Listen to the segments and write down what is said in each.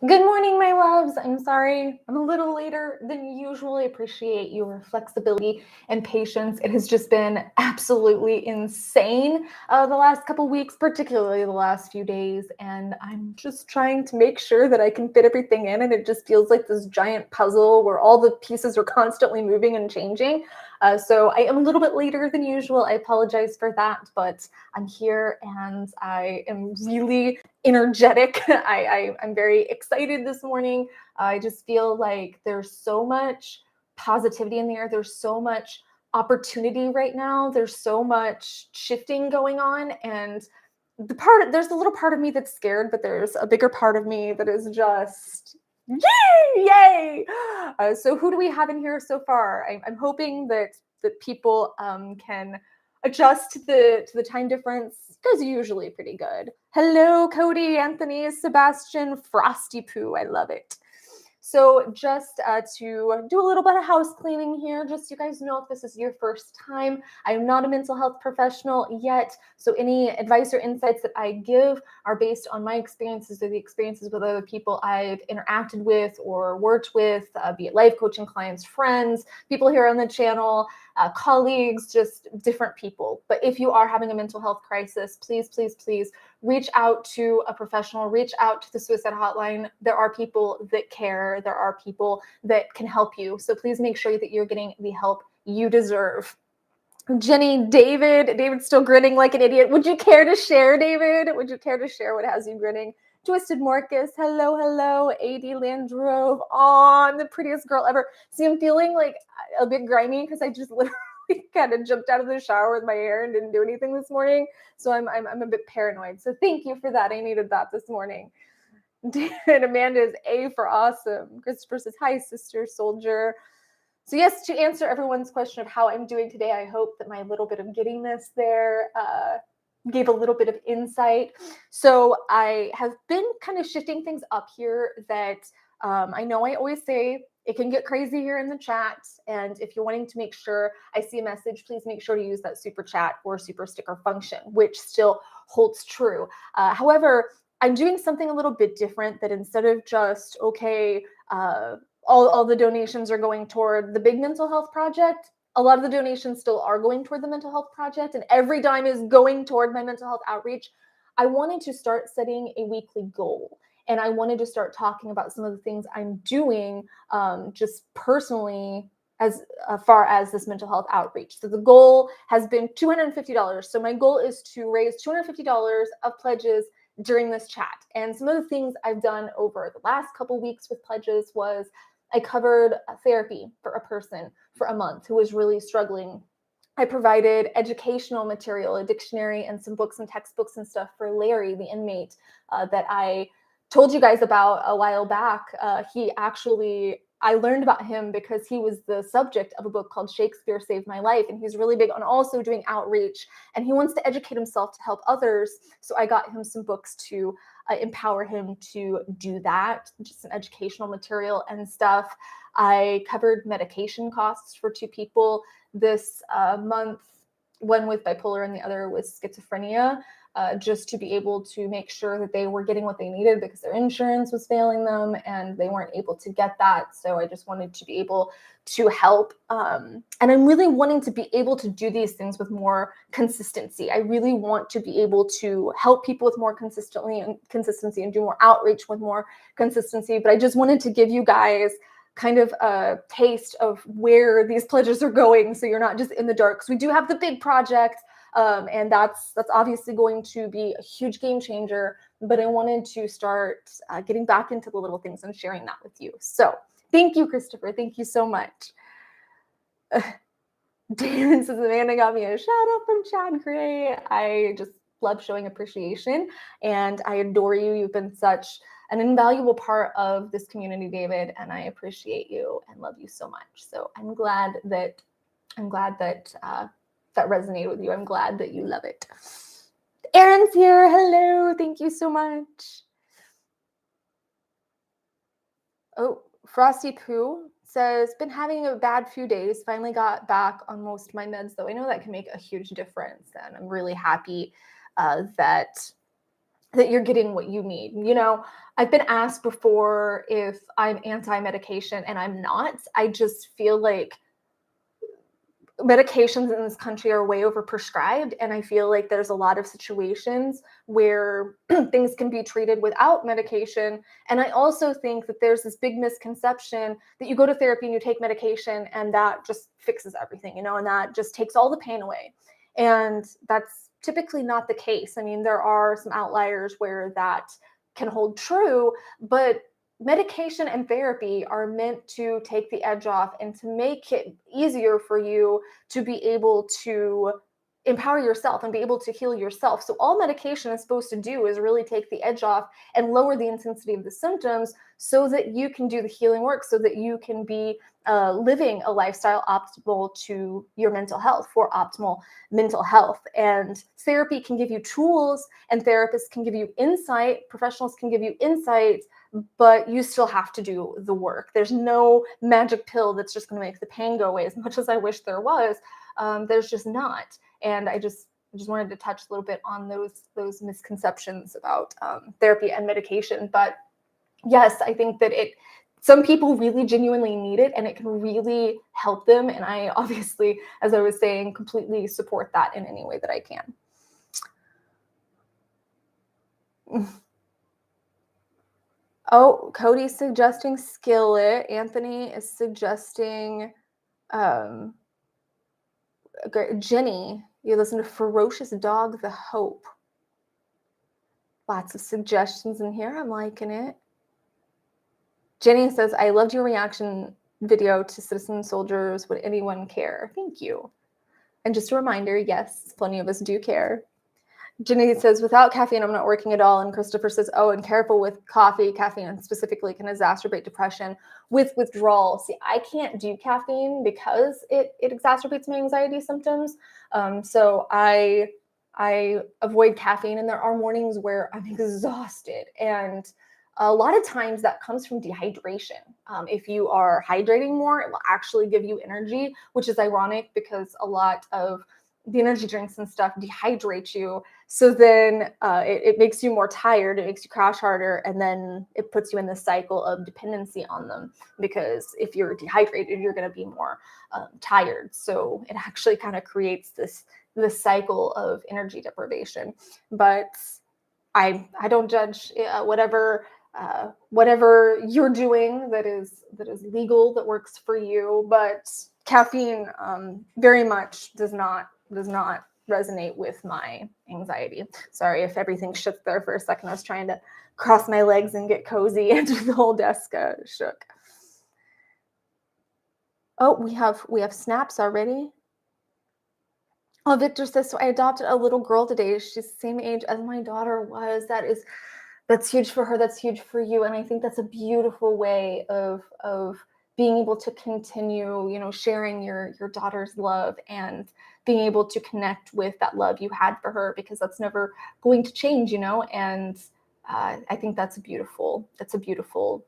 Good morning, my loves. I'm sorry I'm a little later than usual. I appreciate your flexibility and patience. It has just been absolutely insane the last couple weeks, particularly the last few days. And I'm just trying to make sure that I can fit everything in. And it just feels like this giant puzzle where all the pieces are constantly moving and changing. So I am a little bit later than usual. I apologize for that, but I'm here and I am really energetic. I'm very excited this morning. I just feel like there's so much positivity in the air. There's so much opportunity right now. There's so much shifting going on. And there's a little part of me that's scared, but there's a bigger part of me that is just yay. So who do we have in here so far? I'm hoping that people can adjust to the time difference. Is usually pretty good. Hello, Cody, Anthony, Sebastian, Frosty Poo. I love it. So just to do a little bit of house cleaning here, just so you guys know if this is your first time, I'm not a mental health professional yet. So any advice or insights that I give are based on my experiences or the experiences with other people I've interacted with or worked with, be it life coaching clients, friends, people here on the channel, colleagues, just different people. But if you are having a mental health crisis, please, please, please reach out to a professional, reach out to the suicide hotline. There are people that care. There are people that can help you. So please make sure that you're getting the help you deserve. Jenny, David's still grinning like an idiot. Would you care to share, David? Would you care to share what has you grinning? Twisted Marcus, hello. AD Landrove, the prettiest girl ever. See, I'm feeling like a bit grimy because I just literally kind of jumped out of the shower with my hair and didn't do anything this morning. So I'm a bit paranoid. So thank you for that. I needed that this morning. And Amanda is A for awesome. Christopher says, hi, sister soldier. So yes, to answer everyone's question of how I'm doing today, I hope that my little bit of giddiness there gave a little bit of insight. So I have been kind of shifting things up here that I know I always say it can get crazy here in the chat. And if you're wanting to make sure I see a message, please make sure to use that super chat or super sticker function, which still holds true. However, I'm doing something a little bit different that instead of just, okay, all the donations are going toward the big mental health project, a lot of the donations still are going toward the mental health project, and every dime is going toward my mental health outreach. I wanted to start setting a weekly goal, and I wanted to start talking about some of the things I'm doing just personally as far as this mental health outreach. So the goal has been $250. So my goal is to raise $250 of pledges during this chat. And some of the things I've done over the last couple weeks with pledges was I covered therapy for a person for a month who was really struggling. I provided educational material, a dictionary and some books and textbooks and stuff for Larry, the inmate that I told you guys about a while back. I learned about him because he was the subject of a book called Shakespeare Saved My Life. And he's really big on also doing outreach. And he wants to educate himself to help others. So I got him some books to empower him to do that, just some educational material and stuff. I covered medication costs for two people this month, one with bipolar and the other with schizophrenia, just to be able to make sure that they were getting what they needed because their insurance was failing them and they weren't able to get that. So I just wanted to be able to help. And I'm really wanting to be able to do these things with more consistency. I really want to be able to help people with more consistency and do more outreach with more consistency. But I just wanted to give you guys kind of a taste of where these pledges are going, so you're not just in the dark. So we do have the big project, and that's obviously going to be a huge game changer. But I wanted to start getting back into the little things and sharing that with you. So thank you, Christopher. Thank you so much. Damon says, Amanda got me a shout out from Chad Gray. I just love showing appreciation, and I adore you. You've been such an invaluable part of this community, David, and I appreciate you and love you so much. So I'm glad that that resonated with you. I'm glad that you love it. Aaron's here. Hello. Thank you so much. Oh, Frosty Poo says, been having a bad few days. Finally got back on most of my meds, though. I know that can make a huge difference, and I'm really happy that that you're getting what you need. You know, I've been asked before if I'm anti-medication, and I'm not. I just feel like medications in this country are way overprescribed, and I feel like there's a lot of situations where things can be treated without medication. And I also think that there's this big misconception that you go to therapy and you take medication and that just fixes everything, you know, and that just takes all the pain away. And that's typically not the case. I mean, there are some outliers where that can hold true, but medication and therapy are meant to take the edge off and to make it easier for you to be able to empower yourself and be able to heal yourself. So all medication is supposed to do is really take the edge off and lower the intensity of the symptoms so that you can do the healing work, so that you can be living a lifestyle optimal to your mental health, for optimal mental health. And therapy can give you tools, and therapists can give you insight, professionals can give you insight, but you still have to do the work. There's no magic pill that's just going to make the pain go away. As much as I wish there was, there's just not. And I just wanted to touch a little bit on those misconceptions about therapy and medication. But yes, I think that some people really genuinely need it, and it can really help them. And I obviously, as I was saying, completely support that in any way that I can. Oh, Cody's suggesting Skillet. Anthony is suggesting Jenny. You listen to Ferocious Dog, The Hope. Lots of suggestions in here. I'm liking it. Jenny says, I loved your reaction video to Citizen Soldiers. Would anyone care? Thank you. And just a reminder, yes, plenty of us do care. Jenny says, without caffeine, I'm not working at all. And Christopher says, oh, and careful with coffee. Caffeine specifically can exacerbate depression with withdrawal. See, I can't do caffeine because it exacerbates my anxiety symptoms. So I avoid caffeine, and there are mornings where I'm exhausted. And a lot of times that comes from dehydration. If you are hydrating more, it will actually give you energy, which is ironic because a lot of the energy drinks and stuff dehydrate you. So then it makes you more tired, it makes you crash harder, and then it puts you in this cycle of dependency on them, because if you're dehydrated, you're going to be more tired. So it actually kind of creates this cycle of energy deprivation. But I don't judge. Whatever you're doing that is legal, that works for you. But caffeine very much does not resonate with my anxiety. Sorry if everything shook there for a second. I was trying to cross my legs and get cozy, and the whole desk shook. Oh, we have snaps already. Oh, Victor says, so I adopted a little girl today. She's the same age as my daughter was. That's huge for her. That's huge for you. And I think that's a beautiful way of being able to continue, you know, sharing your daughter's love and being able to connect with that love you had for her, because that's never going to change, you know. And I think that's a beautiful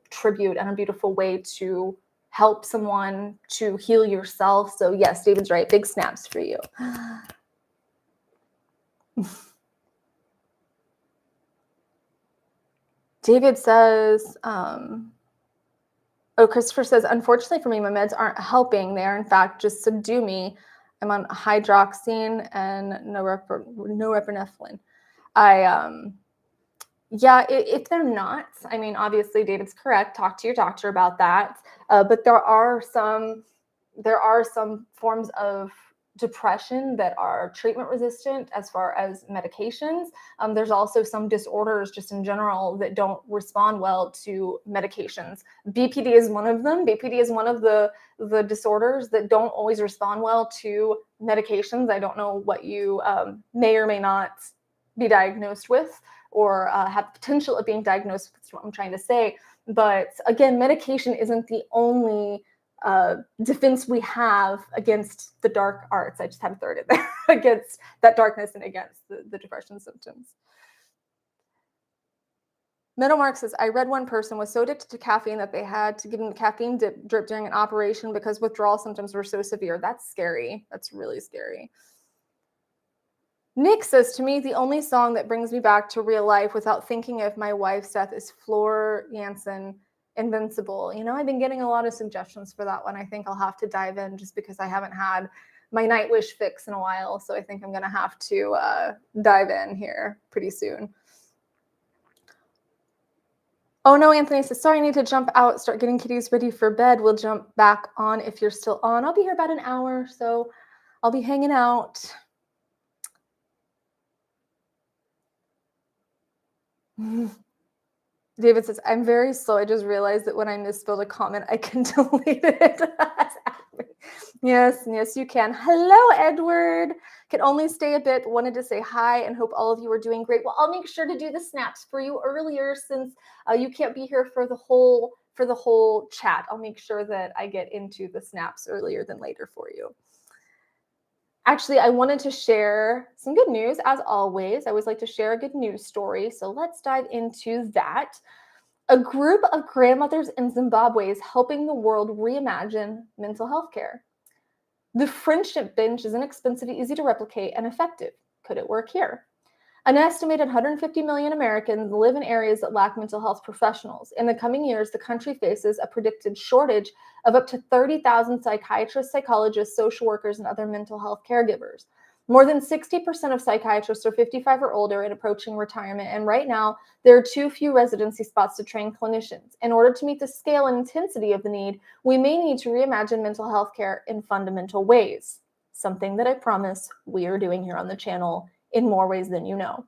tribute and a beautiful way to help someone to heal yourself. So yes, David's right. Big snaps for you. David says, Christopher says, unfortunately for me, my meds aren't helping. They are, in fact, just subdue me. I'm on hydroxine and norepinephrine. Yeah, if they're not, I mean, obviously David's correct. Talk to your doctor about that. But there are some forms of depression that are treatment resistant as far as medications. There's also some disorders just in general that don't respond well to medications. BPD is one of them. BPD is one of the disorders that don't always respond well to medications. I don't know what you may or may not be diagnosed with, or have the potential of being diagnosed with. That's what I'm trying to say. But again, medication isn't the only defense we have against the dark arts. I just had to throw it in there against that darkness and against the depression symptoms. Metal Mark says, I read one person was so addicted to caffeine that they had to give them the caffeine drip during an operation because withdrawal symptoms were so severe. That's scary. That's really scary. Nick says to me, the only song that brings me back to real life without thinking of my wife's death is Floor Jansen, Invincible. I've been getting a lot of suggestions for that one. I think I'll have to dive in just because I haven't had my night wish fix in a while. So I think I'm going to have to dive in here pretty soon. Oh no, Anthony says, sorry, I need to jump out, start getting kitties ready for bed. We'll jump back on if you're still on. I'll be here about an hour, so I'll be hanging out. David says, I'm very slow. I just realized that when I misspelled a comment, I can delete it. Yes, you can. Hello, Edward. Can only stay a bit. Wanted to say hi and hope all of you are doing great. Well, I'll make sure to do the snaps for you earlier since you can't be here for the whole chat. I'll make sure that I get into the snaps earlier than later for you. Actually, I wanted to share some good news, as always. I always like to share a good news story, so let's dive into that. A group of grandmothers in Zimbabwe is helping the world reimagine mental health care. The friendship bench is inexpensive, easy to replicate, and effective. Could it work here? An estimated 150 million Americans live in areas that lack mental health professionals. In the coming years, the country faces a predicted shortage of up to 30,000 psychiatrists, psychologists, social workers, and other mental health caregivers. More than 60% of psychiatrists are 55 or older and approaching retirement, and right now, there are too few residency spots to train clinicians. In order to meet the scale and intensity of the need, we may need to reimagine mental health care in fundamental ways, something that I promise we are doing here on the channel in more ways than you know.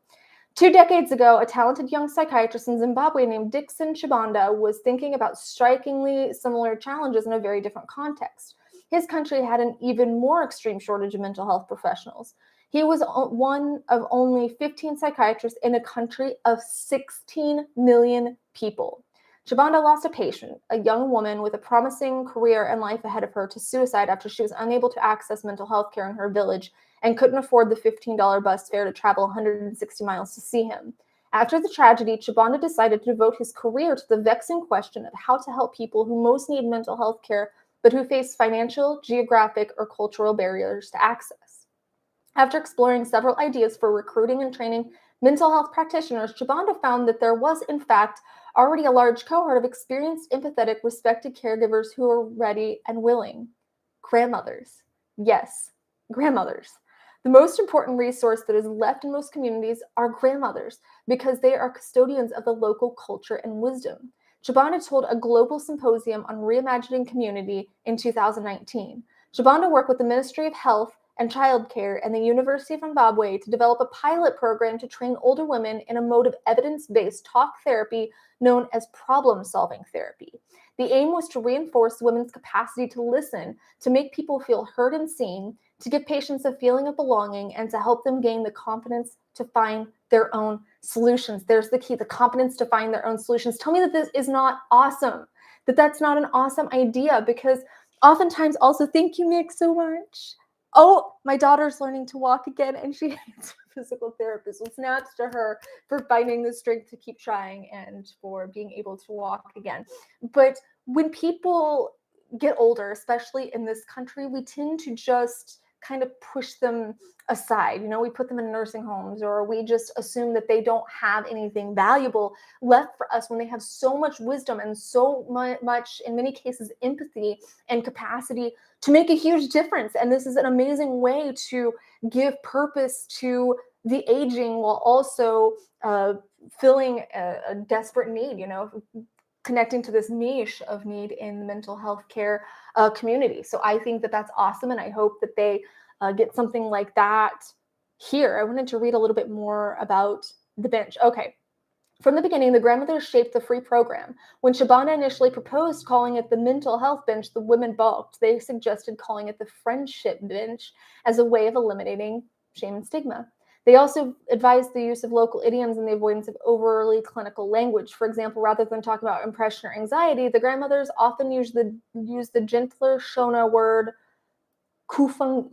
2 decades ago, a talented young psychiatrist in Zimbabwe named Dixon Chibanda was thinking about strikingly similar challenges in a very different context. His country had an even more extreme shortage of mental health professionals. He was one of only 15 psychiatrists in a country of 16 million people. Chibanda lost a patient, a young woman with a promising career and life ahead of her, to suicide after she was unable to access mental health care in her village and couldn't afford the $15 bus fare to travel 160 miles to see him. After the tragedy, Chibanda decided to devote his career to the vexing question of how to help people who most need mental health care, but who face financial, geographic, or cultural barriers to access. After exploring several ideas for recruiting and training mental health practitioners, Chibanda found that there was, in fact, already a large cohort of experienced, empathetic, respected caregivers who are ready and willing. Grandmothers. Yes, grandmothers. The most important resource that is left in most communities are grandmothers because they are custodians of the local culture and wisdom. Chibanda told a global symposium on reimagining community in 2019. Chibanda worked with the Ministry of Health and Childcare and the University of Zimbabwe to develop a pilot program to train older women in a mode of evidence-based talk therapy known as problem-solving therapy. The aim was to reinforce women's capacity to listen, to make people feel heard and seen, to give patients a feeling of belonging, and to help them gain the confidence to find their own solutions. There's the key, the confidence to find their own solutions. Tell me that this is not awesome, that that's not an awesome idea, because oftentimes also, thank you, Nick, so much. Oh, my daughter's learning to walk again, and she hates her physical therapist. Well, snaps to her for finding the strength to keep trying and for being able to walk again. But when people get older, especially in this country, we tend to just kind of push them aside. We put them in nursing homes, or we just assume that they don't have anything valuable left for us when they have so much wisdom and so much, in many cases, empathy and capacity to make a huge difference. And this is an amazing way to give purpose to the aging while also filling a desperate need, connecting to this niche of need in the mental health care community. So I think that that's awesome, and I hope that they get something like that here. I wanted to read a little bit more about the bench. Okay. From the beginning, the grandmothers shaped the free program. When Chibanda initially proposed calling it the mental health bench, the women balked. They suggested calling it the friendship bench as a way of eliminating shame and stigma. They also advised the use of local idioms and the avoidance of overly clinical language. For example, rather than talk about impression or anxiety, the grandmothers often use the gentler Shona word kufang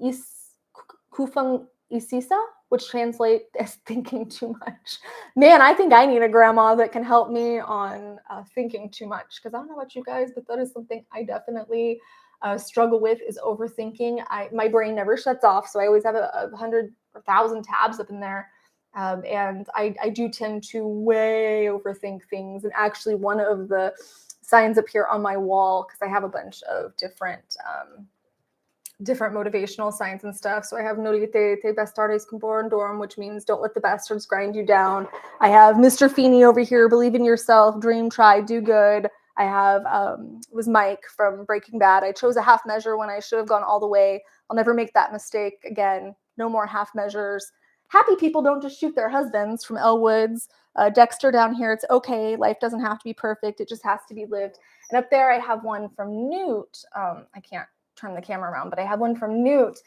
isisa, which translates as thinking too much. Man, I think I need a grandma that can help me on thinking too much, because I don't know about you guys, but that is something I definitely struggle with is overthinking. My brain never shuts off, so I always have 100 or 1,000 tabs up in there. And I do tend to way overthink things. And actually, one of the signs up here on my wall, because I have a bunch of different motivational signs and stuff. So I have no te bastardes con born dorm, which means don't let the bastards grind you down. I have Mr. Feeney over here, believe in yourself, dream, try, do good. I have was Mike from Breaking Bad. I chose a half measure when I should have gone all the way. I'll never make that mistake again. No more half measures. Happy people don't just shoot their husbands from Elle Woods. Dexter down here, it's okay. Life doesn't have to be perfect. It just has to be lived. And up there I have one from Newt. I can't turn the camera around, but I have one from Newt,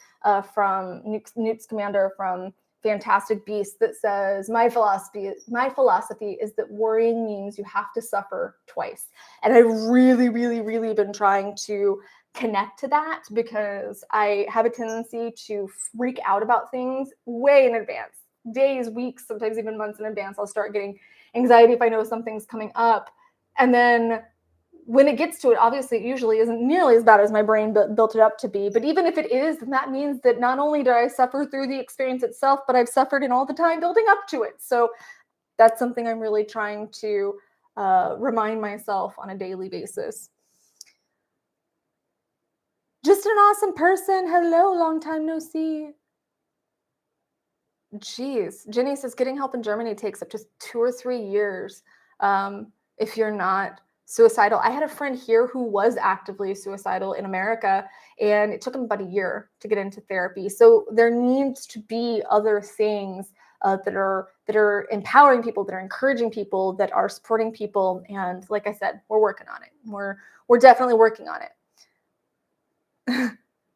from Newt's commander from Fantastic Beasts, that says, my philosophy is that worrying means you have to suffer twice. And I've really, really, really been trying to connect to that, because I have a tendency to freak out about things way in advance, days, weeks, sometimes even months in advance. I'll start getting anxiety if I know something's coming up. And then when it gets to it, obviously it usually isn't nearly as bad as my brain built it up to be. But even if it is, then that means that not only did I suffer through the experience itself, but I've suffered in all the time building up to it. So that's something I'm really trying to remind myself on a daily basis. Just an awesome person. Hello, long time no see. Jeez. Jenny says getting help in Germany takes up to 2 or 3 years if you're not suicidal. I had a friend here who was actively suicidal in America, and it took him about a year to get into therapy. So there needs to be other things that are empowering people, that are encouraging people, that are supporting people. And like I said, we're working on it. We're definitely working on it.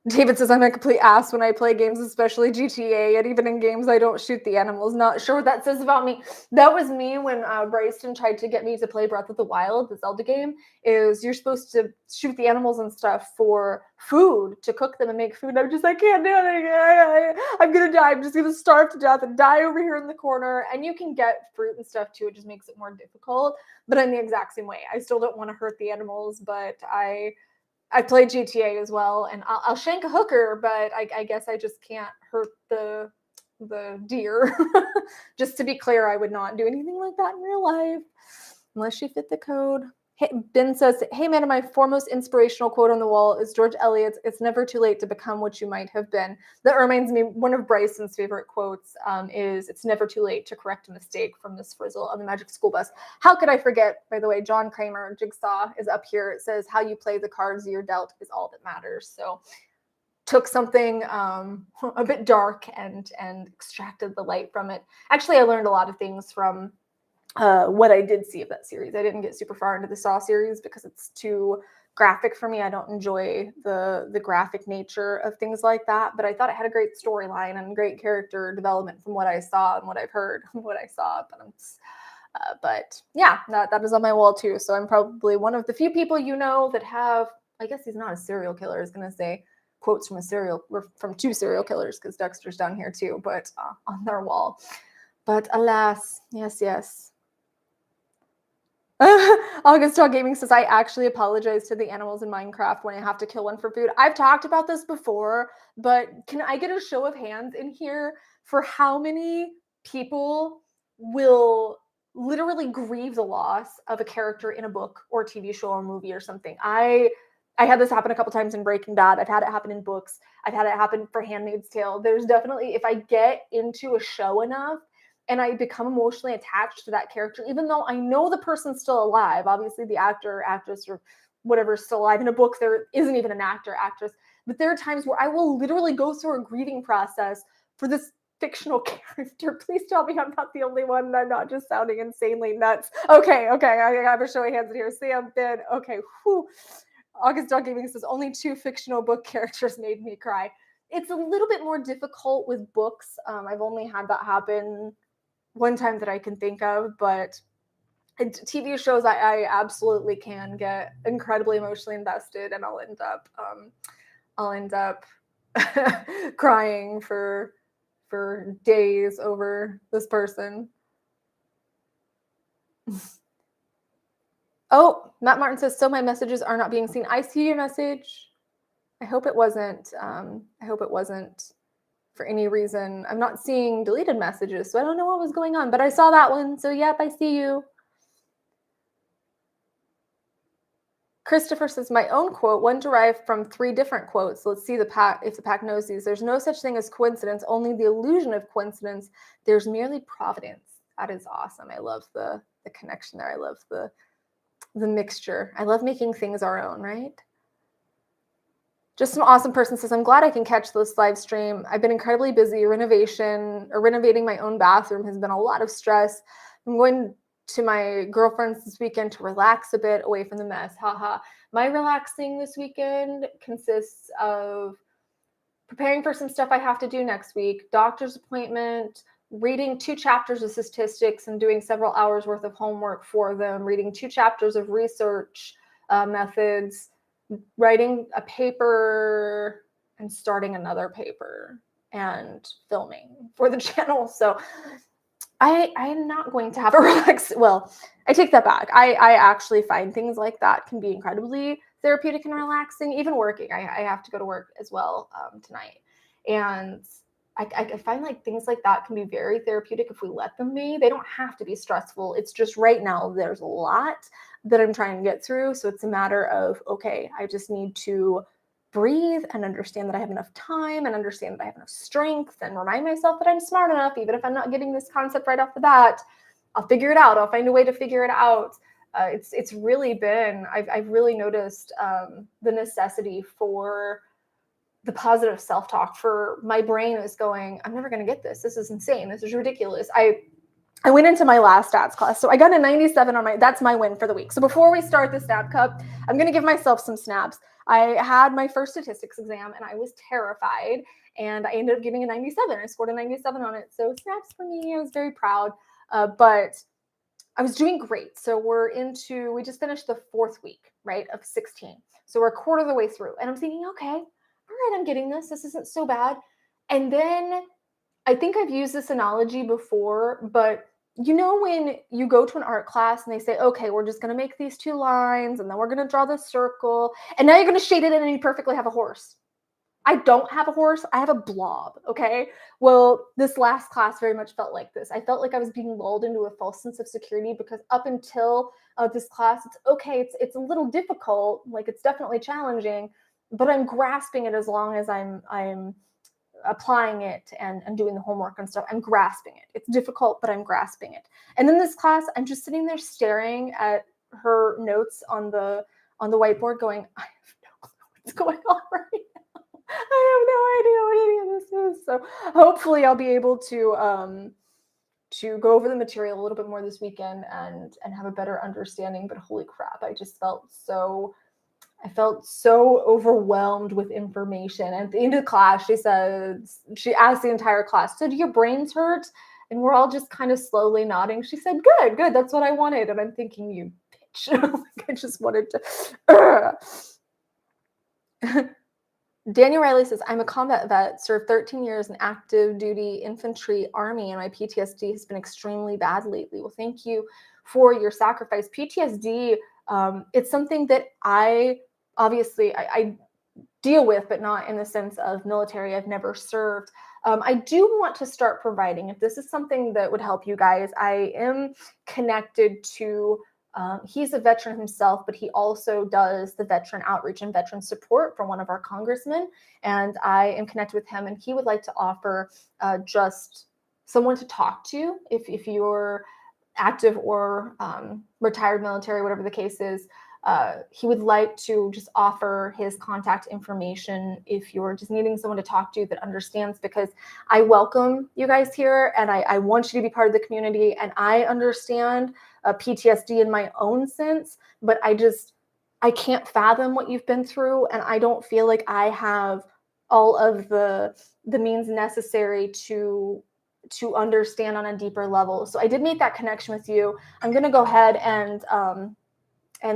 David says I'm a complete ass when I play games, especially GTA, and even in games I don't shoot the animals. Not sure what that says about me. That was me when Bryson tried to get me to play Breath of the Wild, the Zelda game. Is you're supposed to shoot the animals and stuff for food, to cook them and make food. I'm just, I can't do it. I'm gonna die. I'm just gonna starve to death and die over here in the corner. And you can get fruit and stuff too. It just makes it more difficult. But I'm the exact same way. I still don't want to hurt the animals, but I played GTA as well, and I'll shank a hooker, but I guess I just can't hurt the deer. Just to be clear, I would not do anything like that in real life unless she fit the code. Hey, Ben says, hey, man, my foremost inspirational quote on the wall is George Eliot's, it's never too late to become what you might have been. That reminds me, one of Bryson's favorite quotes is, it's never too late to correct a mistake, from Miss Frizzle on the Magic School Bus. How could I forget, by the way, John Kramer, Jigsaw, is up here. It says, how you play the cards you're dealt is all that matters. So took something a bit dark and extracted the light from it. Actually, I learned a lot of things from what I did see of that series. I didn't get super far into the Saw series because it's too graphic for me. I don't enjoy the graphic nature of things like that, but I thought it had a great storyline and great character development from what I saw and what I've heard from what I saw. But yeah, that is on my wall too. So I'm probably one of the few people that have, I guess he's not a serial killer, I was going to say quotes from two serial killers, because Dexter's down here too, but on their wall. But alas, yes. August Dog Gaming says, I actually apologize to the animals in Minecraft when I have to kill one for food. I've talked about this before, but can I get a show of hands in here for how many people will literally grieve the loss of a character in a book or TV show or movie or something? I had this happen a couple times in Breaking Bad. I've had it happen in books. I've had it happen for Handmaid's Tale. There's definitely, if I get into a show enough, and I become emotionally attached to that character, even though I know the person's still alive. Obviously, the actor, actress, or whatever is still alive. In a book, there isn't even an actor, actress. But there are times where I will literally go through a grieving process for this fictional character. Please tell me I'm not the only one, and I'm not just sounding insanely nuts. Okay, I have a show of hands in here. Sam, Ben, okay, whew. August Dog Gaming says, only 2 fictional book characters made me cry. It's a little bit more difficult with books. I've only had that happen one time that I can think of, but TV shows, I absolutely can get incredibly emotionally invested, and I'll end up crying for days over this person. Oh, Matt Martin says, so my messages are not being seen. I see your message. I hope it wasn't for any reason. I'm not seeing deleted messages, so I don't know what was going on, but I saw that one. So yep, I see you. Christopher says, my own quote, one derived from 3 different quotes. Let's see if the pack knows these. There's no such thing as coincidence, only the illusion of coincidence. There's merely providence. That is awesome. I love the connection there. I love the mixture. I love making things our own, right? Just an awesome person says, I'm glad I can catch this live stream. I've been incredibly busy. Renovating my own bathroom has been a lot of stress. I'm going to my girlfriend's this weekend to relax a bit away from the mess. Haha. My relaxing this weekend consists of preparing for some stuff I have to do next week, doctor's appointment, reading 2 chapters of statistics and doing several hours worth of homework for them, reading 2 chapters of research methods, writing a paper and starting another paper and filming for the channel. So I am not going to have a relax. Well, I take that back. I actually find things like that can be incredibly therapeutic and relaxing. Even working, I have to go to work as well tonight, and I find like things like that can be very therapeutic if we let them be. They don't have to be stressful. It's just right now there's a lot that I'm trying to get through, so it's a matter of, okay, I just need to breathe and understand that I have enough time and understand that I have enough strength and remind myself that I'm smart enough. Even if I'm not getting this concept right off the bat, I'll figure it out. I'll find a way to figure it out. It's really been, I've really noticed the necessity for the positive self-talk. For my brain is going, I'm never going to get this. This is insane. This is ridiculous. I went into my last stats class. So I got a 97 on that's my win for the week. So before we start the stat cup, I'm going to give myself some snaps. I had my first statistics exam and I was terrified and I ended up getting a 97. I scored a 97 on it. So snaps for me. I was very proud, but I was doing great. So we just finished the 4th week, right, of 16. So we're a quarter of the way through and I'm thinking, okay, all right, I'm getting this. This isn't so bad. And then I think I've used this analogy before, but you know when you go to an art class and they say, okay, we're just going to make these 2 lines and then we're going to draw this circle and now you're going to shade it in and you perfectly have a horse. I don't have a horse. I have a blob, okay? Well, this last class very much felt like this. I felt like I was being lulled into a false sense of security because up until this class, it's okay. It's a little difficult. Like it's definitely challenging, but I'm grasping it as long as I'm applying it and doing the homework and stuff. I'm grasping it. It's difficult, but I'm grasping it. And then this class, I'm just sitting there staring at her notes on the whiteboard going, I have no clue what's going on right now. I have no idea what any of this is. So hopefully I'll be able to go over the material a little bit more this weekend and have a better understanding. But holy crap, I felt so overwhelmed with information. And at the end of the class, she asked the entire class, so do your brains hurt? And we're all just kind of slowly nodding. She said, good, that's what I wanted. And I'm thinking, you bitch. I just wanted to. Daniel Riley says, I'm a combat vet, served 13 years in active duty infantry army, and my PTSD has been extremely bad lately. Well, thank you for your sacrifice. PTSD, it's something that I deal with, but not in the sense of military. I've never served. I do want to start providing, if this is something that would help you guys, I am connected to, he's a veteran himself, but he also does the veteran outreach and veteran support for one of our congressmen. And I am connected with him and he would like to offer just someone to talk to if you're active or retired military, whatever the case is. He would like to just offer his contact information if you're just needing someone to talk to that understands, because I welcome you guys here and I want you to be part of the community, and I understand PTSD in my own sense, but I can't fathom what you've been through, and I don't feel like I have all of the means necessary to understand on a deeper level. So I did make that connection with you. I'm going to go ahead and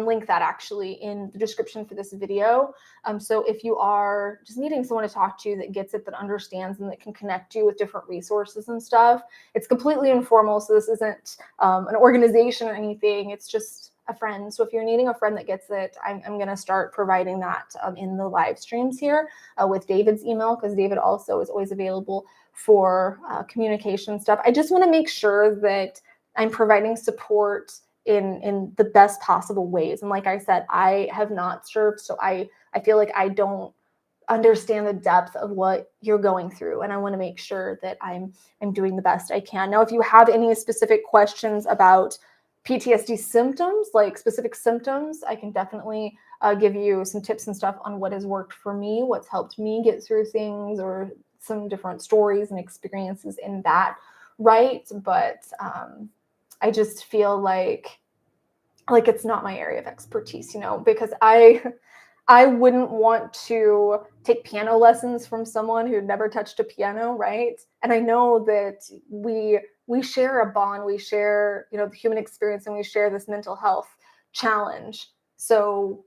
link that actually in the description for this video. So if you are just needing someone to talk to that gets it, that understands, and that can connect you with different resources and stuff, it's completely informal. So this isn't an organization or anything. It's just a friend. So if you're needing a friend that gets it, I'm going to start providing that in the live streams here with David's email, because David also is always available for communication stuff. I just want to make sure that I'm providing support in the best possible ways. And like I said, I have not served, so I feel like I don't understand the depth of what you're going through, and I want to make sure that I'm doing the best I can. Now, if you have any specific questions about PTSD symptoms, like specific symptoms, I can definitely give you some tips and stuff on what has worked for me, what's helped me get through things, or some different stories and experiences in that, right? But I just feel like it's not my area of expertise, because I wouldn't want to take piano lessons from someone who'd never touched a piano, right? And I know that we share a bond, we share, the human experience, and we share this mental health challenge. So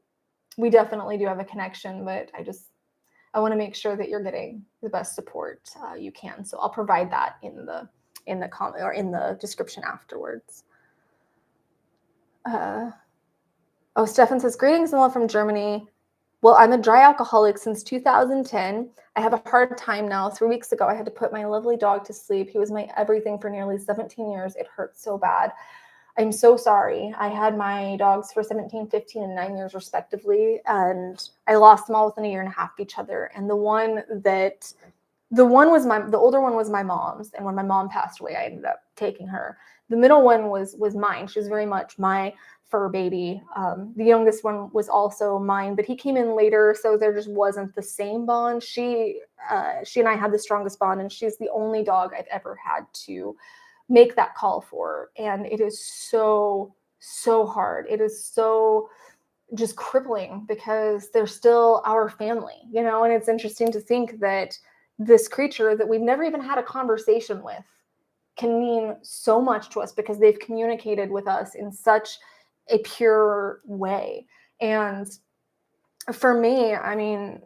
we definitely do have a connection, but I want to make sure that you're getting the best support you can. So I'll provide that in the comment or in the description afterwards. Stefan says, greetings and love from Germany. Well, I'm a dry alcoholic since 2010. I have a hard time now. 3 weeks ago, I had to put my lovely dog to sleep. He was my everything for nearly 17 years. It hurts so bad. I'm so sorry. I had my dogs for 17, 15, and 9 years respectively, and I lost them all within a year and a half of each other. And the older one was my mom's, and when my mom passed away, I ended up taking her. The middle one was mine. She was very much my fur baby. The youngest one was also mine, but he came in later, so there just wasn't the same bond. She and I had the strongest bond, and she's the only dog I've ever had to make that call for. And it is so, so hard. It is so just crippling because they're still our family, and it's interesting to think that this creature that we've never even had a conversation with can mean so much to us because they've communicated with us in such a pure way. And for me, I mean,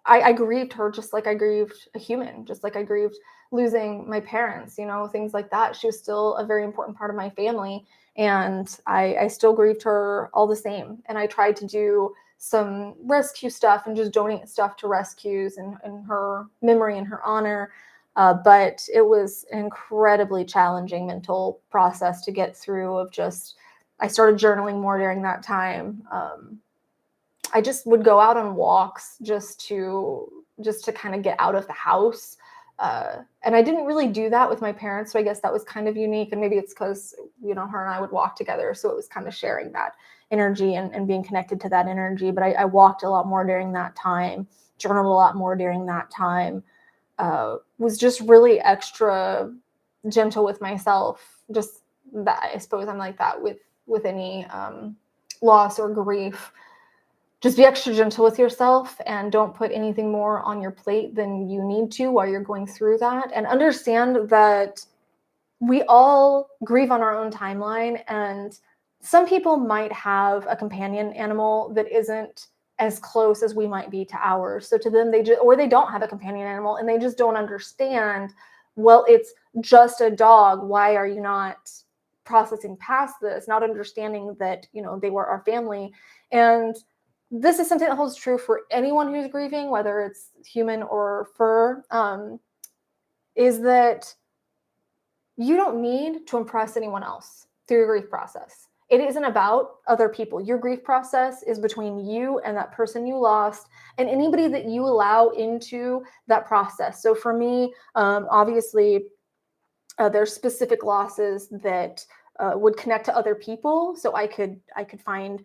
I grieved her just like I grieved a human, just like I grieved losing my parents, things like that. She was still a very important part of my family, and I still grieved her all the same. And I tried to do some rescue stuff and just donate stuff to rescues in her memory and her honor. But it was an incredibly challenging mental process to get through I started journaling more during that time. I just would go out on walks just to kind of get out of the house. And I didn't really do that with my parents. So I guess that was kind of unique. And maybe it's because, her and I would walk together. So it was kind of sharing that energy and being connected to that energy. But I walked a lot more during that time, journaled a lot more during that time, was just really extra gentle with myself. Just that, I suppose I'm like that with any loss or grief. Just be extra gentle with yourself and don't put anything more on your plate than you need to while you're going through that. And understand that we all grieve on our own timeline, and some people might have a companion animal that isn't as close as we might be to ours. So to them, they don't have a companion animal and they just don't understand, well, it's just a dog. Why are you not processing past this, not understanding that, they were our family? And this is something that holds true for anyone who's grieving, whether it's human or fur, is that you don't need to impress anyone else through your grief process. It isn't about other people. Your grief process is between you and that person you lost and anybody that you allow into that process. So for me, obviously, there's specific losses that would connect to other people. So I could find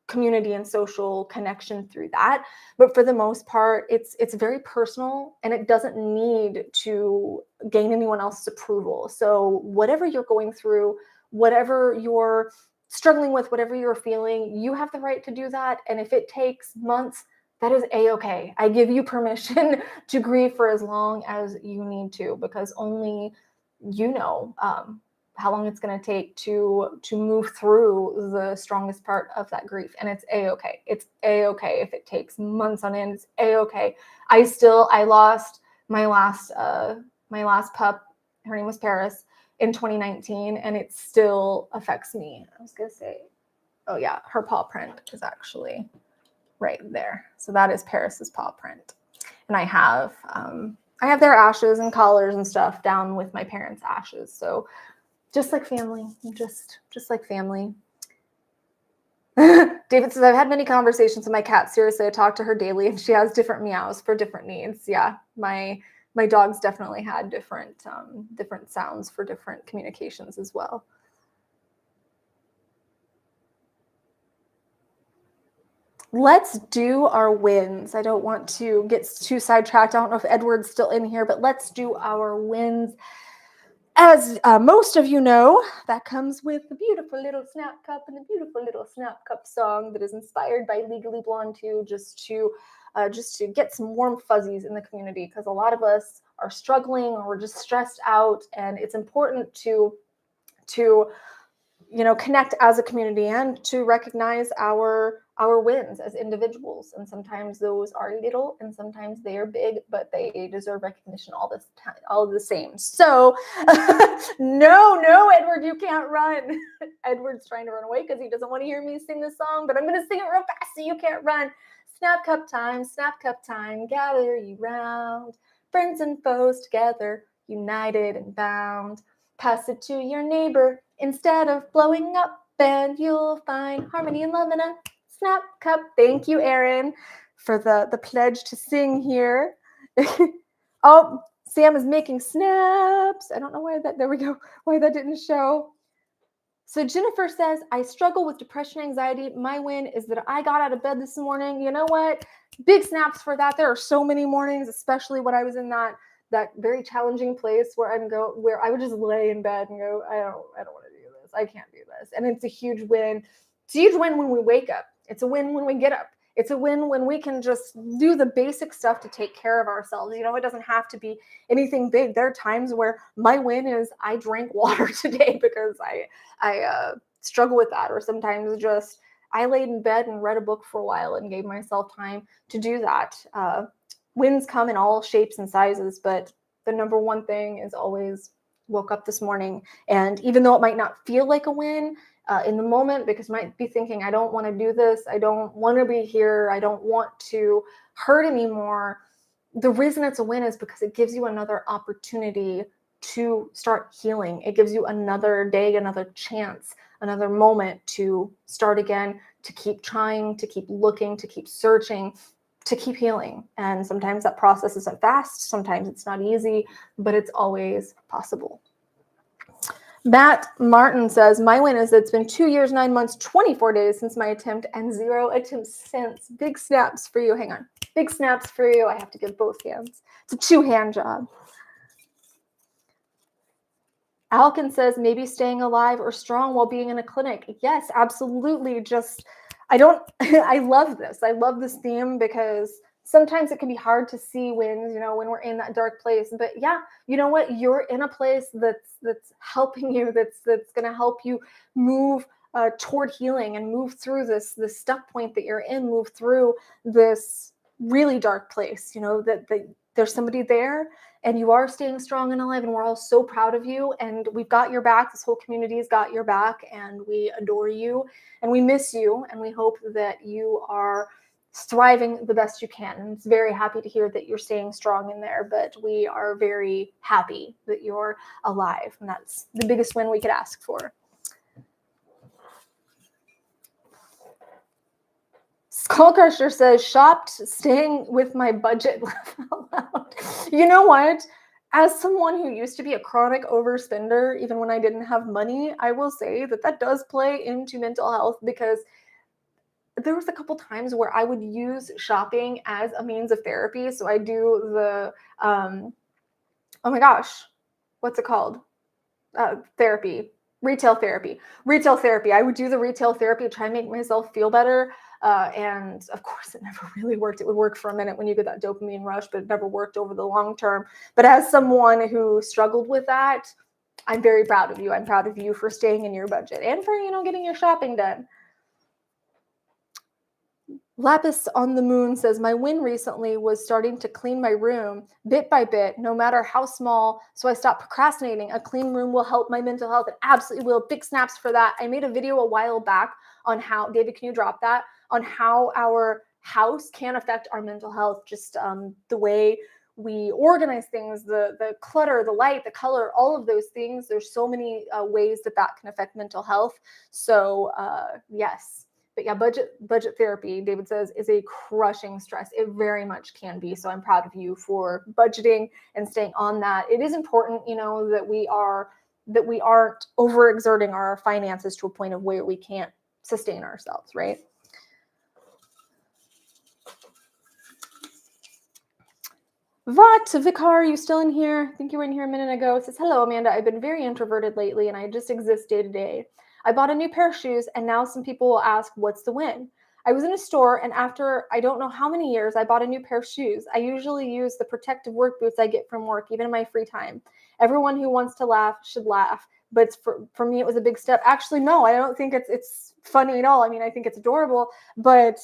community and social connection through that. But for the most part, it's very personal, and it doesn't need to gain anyone else's approval. So whatever you're going through, whatever you're struggling with, whatever you're feeling, you have the right to do that. And if it takes months, that is a-okay. I give you permission to grieve for as long as you need to, because only you know how long it's going to take to move through the strongest part of that grief. And it's a-okay. It's a-okay if it takes months on end. It's a-okay. I lost my last pup. Her name was Paris in 2019, and it still affects me. I was going to say, Oh yeah, her paw print is actually right there. So that is Paris's paw print. And I have their ashes and collars and stuff down with my parents' ashes. So just like family, just like family. David says, I've had many conversations with my cat. Seriously, I talk to her daily and she has different meows for different needs. Yeah, my dogs definitely had different sounds for different communications as well. Let's do our wins. I don't want to get too sidetracked. I don't know if Edward's still in here, but let's do our wins. As most of you know, that comes with the beautiful little Snap Cup and the beautiful little Snap Cup song that is inspired by Legally Blonde 2, just to get some warm fuzzies in the community, because a lot of us are struggling or we're just stressed out, and it's important to connect as a community and to recognize our wins as individuals. And sometimes those are little and sometimes they are big, but they deserve recognition all the same. So no, Edward, you can't run. Edward's trying to run away because he doesn't want to hear me sing this song, but I'm going to sing it real fast so you can't run. Snap cup time, gather you round, friends and foes together, united and bound. Pass it to your neighbor instead of blowing up, and you'll find harmony and love in a Snap Cup. Thank you, Erin, for the pledge to sing here. Oh, Sam is making snaps. I don't know why that, there we go, why that didn't show. So Jennifer says, I struggle with depression, anxiety. My win is that I got out of bed this morning. You know what? Big snaps for that. There are so many mornings, especially when I was in that very challenging place where I would just lay in bed and go, I don't want to do this. I can't do this. And it's a huge win. It's a huge win when we wake up. It's a win when we get up. It's a win when we can just do the basic stuff to take care of ourselves. It doesn't have to be anything big. There are times where my win is I drank water today because I struggle with that. Or sometimes just I laid in bed and read a book for a while and gave myself time to do that. Wins come in all shapes and sizes, but the number one thing is always woke up this morning. And even though it might not feel like a win in the moment, because you might be thinking, I don't want to do this. I don't want to be here. I don't want to hurt anymore. The reason it's a win is because it gives you another opportunity to start healing. It gives you another day, another chance, another moment to start again, to keep trying, to keep looking, to keep searching, to keep healing. And sometimes that process isn't fast. Sometimes it's not easy, but it's always possible. Matt Martin says, my win is that it's been 2 years, 9 months, 24 days since my attempt and 0 attempts since. Big snaps for you. Hang on. Big snaps for you. I have to give both hands. It's a 2-hand job. Alkin says, maybe staying alive or strong while being in a clinic. Yes, absolutely. I love this. I love this theme because sometimes it can be hard to see wins, when we're in that dark place. But yeah, you know what? You're in a place that's helping you, that's going to help you move toward healing and move through this stuck point that you're in, move through this really dark place, that there's somebody there and you are staying strong and alive, and we're all so proud of you, and we've got your back. This whole community's got your back, and we adore you and we miss you, and we hope that you are thriving the best you can. And it's very happy to hear that you're staying strong in there, but we are very happy that you're alive, and that's the biggest win we could ask for. Skull Crusher says, shopped, staying with my budget. You know what? As someone who used to be a chronic overspender, even when I didn't have money, I will say that does play into mental health, because there was a couple times where I would use shopping as a means of therapy. So I do the, oh my gosh, what's it called? Therapy, retail therapy. I would do the retail therapy to try and make myself feel better. And of course, it never really worked. It would work for a minute when you get that dopamine rush, but it never worked over the long term. But as someone who struggled with that, I'm very proud of you. I'm proud of you for staying in your budget and for, getting your shopping done. Lapis on the Moon says, my win recently was starting to clean my room bit by bit, no matter how small. So I stopped procrastinating. A clean room will help my mental health. It absolutely will. Big snaps for that. I made a video a while back on how, David, can you drop that? On how our house can affect our mental health. Just the way we organize things, the clutter, the light, the color, all of those things. There's so many ways that can affect mental health. So yes. But yeah, budget therapy, David says, is a crushing stress. It very much can be. So I'm proud of you for budgeting and staying on that. It is important, that we aren't overexerting our finances to a point of where we can't sustain ourselves, right? Vikar, are you still in here? I think you were in here a minute ago. It says, hello, Amanda. I've been very introverted lately and I just exist day to day. I bought a new pair of shoes and now some people will ask, what's the win? I was in a store and after I don't know how many years, I bought a new pair of shoes. I usually use the protective work boots I get from work, even in my free time. Everyone who wants to laugh should laugh. But for me, it was a big step. Actually, no, I don't think it's funny at all. I mean, I think it's adorable, but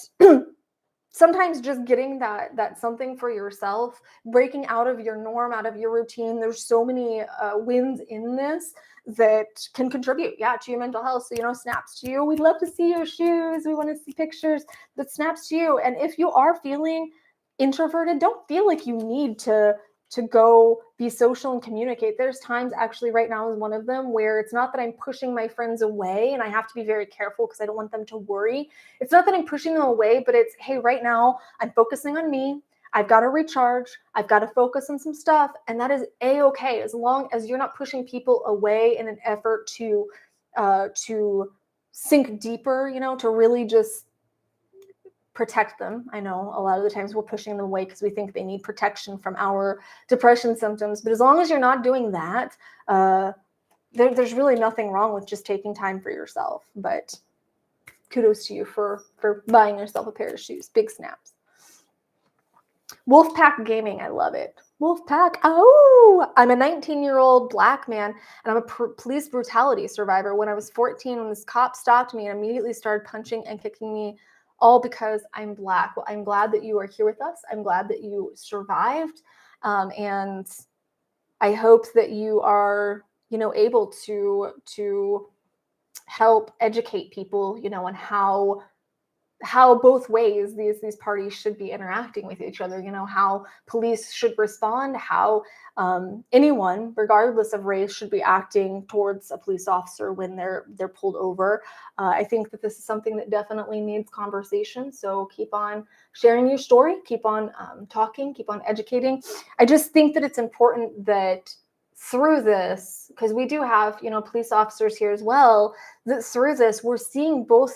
sometimes just getting that something for yourself, breaking out of your norm, out of your routine. There's so many wins in this that can contribute, to your mental health. So, snaps to you. We'd love to see your shoes. We want to see pictures that snaps to you. And if you are feeling introverted, don't feel like you need to go be social and communicate. There's times, actually right now is one of them, where it's not that I'm pushing my friends away, and I have to be very careful because I don't want them to worry. It's not that I'm pushing them away, but it's, hey, right now I'm focusing on me. I've got to recharge. I've got to focus on some stuff. And that is A-okay, as long as you're not pushing people away in an effort to sink deeper, to really just protect them. I know a lot of the times we're pushing them away because we think they need protection from our depression symptoms. But as long as you're not doing that, there's really nothing wrong with just taking time for yourself. But kudos to you for buying yourself a pair of shoes. Big snaps. Wolfpack Gaming, I love it. Wolfpack. Oh, I'm a 19-year-old Black man, and I'm a police brutality survivor. When I was 14, when this cop stopped me and immediately started punching and kicking me, all because I'm Black. Well, I'm glad that you are here with us. I'm glad that you survived, and I hope that you are, able to help educate people, on how both ways these parties should be interacting with each other, how police should respond, how anyone, regardless of race, should be acting towards a police officer when they're pulled over. I think that this is something that definitely needs conversation. So keep on sharing your story, keep on talking, keep on educating. I just think that it's important that through this, because we do have, police officers here as well, that through this, we're seeing both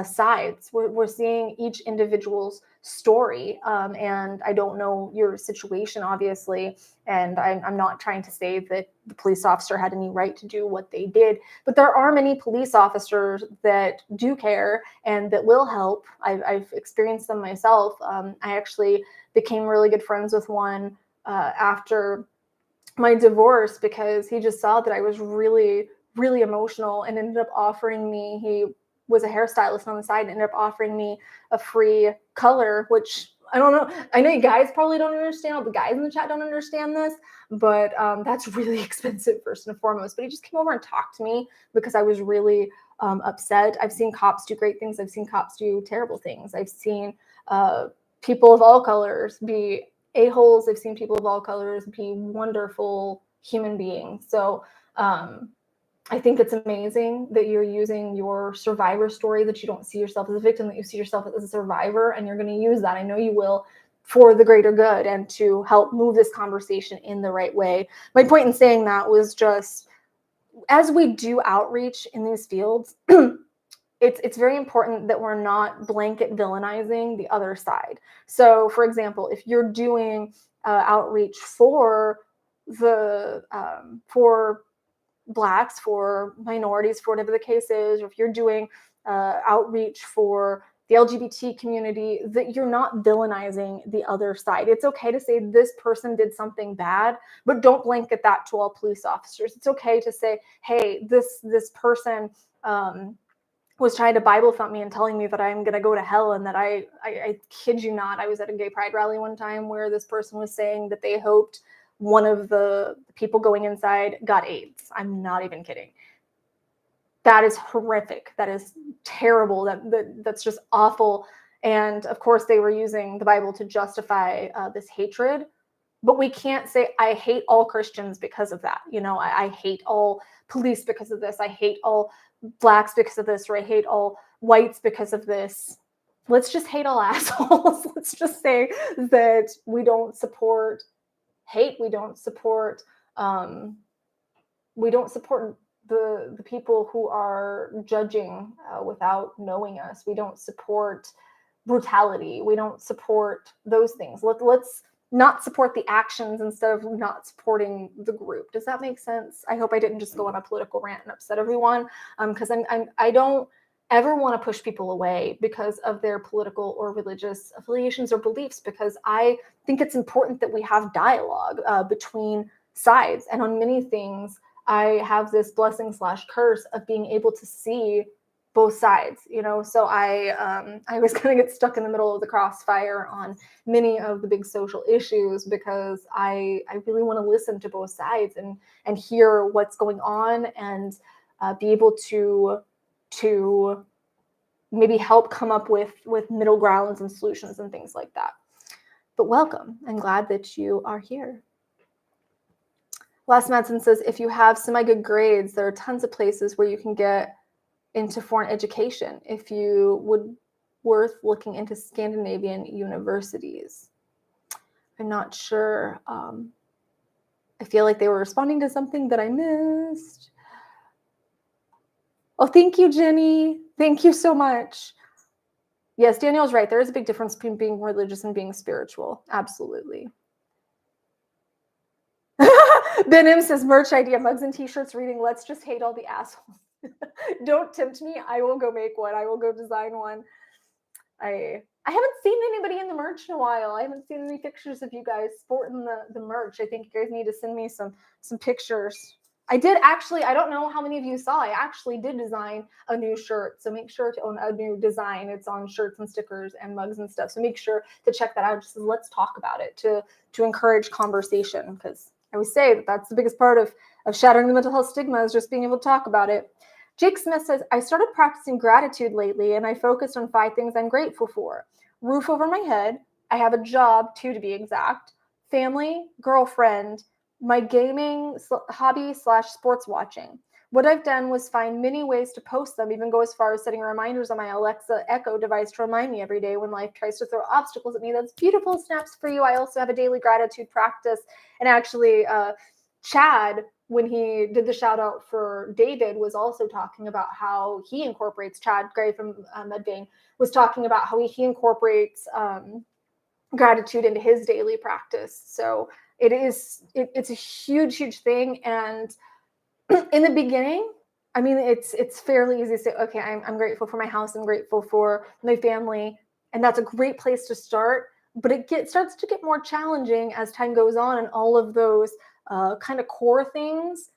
sides. We're seeing each individual's story. And I don't know your situation, obviously. And I'm not trying to say that the police officer had any right to do what they did. But there are many police officers that do care and that will help. I've experienced them myself. I actually became really good friends with one after my divorce because he just saw that I was really, really emotional and ended up offering me, he was a hairstylist on the side, and ended up offering me a free color, which I don't know. I know you guys probably don't understand. All the guys in the chat don't understand this, but that's really expensive first and foremost. But he just came over and talked to me because I was really upset. I've seen cops do great things. I've seen cops do terrible things. I've seen people of all colors be a-holes. I've seen people of all colors be wonderful human beings. So I think it's amazing that you're using your survivor story, that you don't see yourself as a victim, that you see yourself as a survivor, and you're going to use that. I know you will, for the greater good and to help move this conversation in the right way. My point in saying that was just, as we do outreach in these fields, it's very important that we're not blanket villainizing the other side. So, for example, if you're doing outreach for Blacks, for minorities, for whatever the case is, or if you're doing outreach for the LGBT community, that you're not villainizing the other side. It's okay to say this person did something bad, but don't blanket that to all police officers. It's okay to say, hey, this person was trying to Bible thump me and telling me that I'm going to go to hell, and that I kid you not, I was at a gay pride rally one time where this person was saying that they hoped one of the people going inside got AIDS. I'm not even kidding. That is horrific. That is terrible. That's just awful. And of course, they were using the Bible to justify this hatred. But we can't say, I hate all Christians because of that. You know, I hate all police because of this. I hate all blacks because of this, or I hate all whites because of this. Let's just hate all assholes. Let's just say that we don't support hate. We don't support the people who are judging without knowing us. We don't support brutality. We don't support those things. Let's not support the actions instead of not supporting the group. Does that make sense? I hope I didn't just go on a political rant and upset everyone, because I don't ever want to push people away because of their political or religious affiliations or beliefs, because I think it's important that we have dialogue between sides. And on many things, I have this blessing / curse of being able to see both sides, you know. So I was going to get stuck in the middle of the crossfire on many of the big social issues, because I really want to listen to both sides and hear what's going on, and be able to maybe help come up with middle grounds and solutions and things like that. But welcome. I'm glad that you are here. Les Madsen says, if you have semi-good grades, there are tons of places where you can get into foreign education if you would worth looking into Scandinavian universities. I'm not sure. I feel like they were responding to something that I missed. Oh, thank you, Jenny. Thank you so much. Yes, Danielle's right. There is a big difference between being religious and being spiritual. Absolutely. Benim says, merch idea, mugs and t-shirts reading, let's just hate all the assholes. Don't tempt me. I will go make one. I will go design one. I haven't seen anybody in the merch in a while. I haven't seen any pictures of you guys sporting the merch. I think you guys need to send me some pictures. I did actually, I don't know how many of you saw, I actually did design a new shirt. So make sure to own a new design. It's on shirts and stickers and mugs and stuff. So make sure to check that out. Just let's talk about it to encourage conversation, because I always say that that's the biggest part of shattering the mental health stigma, is just being able to talk about it. Jake Smith says, I started practicing gratitude lately, and I focused on 5 things I'm grateful for. Roof over my head. I have a job, 2 to be exact. Family, girlfriend, my gaming hobby / sports watching. What I've done was find many ways to post them, even go as far as setting reminders on my Alexa Echo device to remind me every day when life tries to throw obstacles at me. That's beautiful. Snaps for you. I also have a daily gratitude practice. And actually, Chad, when he did the shout out for David, was also talking about how he incorporates, Chad Gray from Medvein was talking about how he incorporates gratitude into his daily practice. So it's a huge thing. And in the beginning, I mean, it's fairly easy to say, okay, I'm grateful for my house. I'm grateful for my family. And that's a great place to start. But it starts to get more challenging as time goes on, and all of those kind of core things,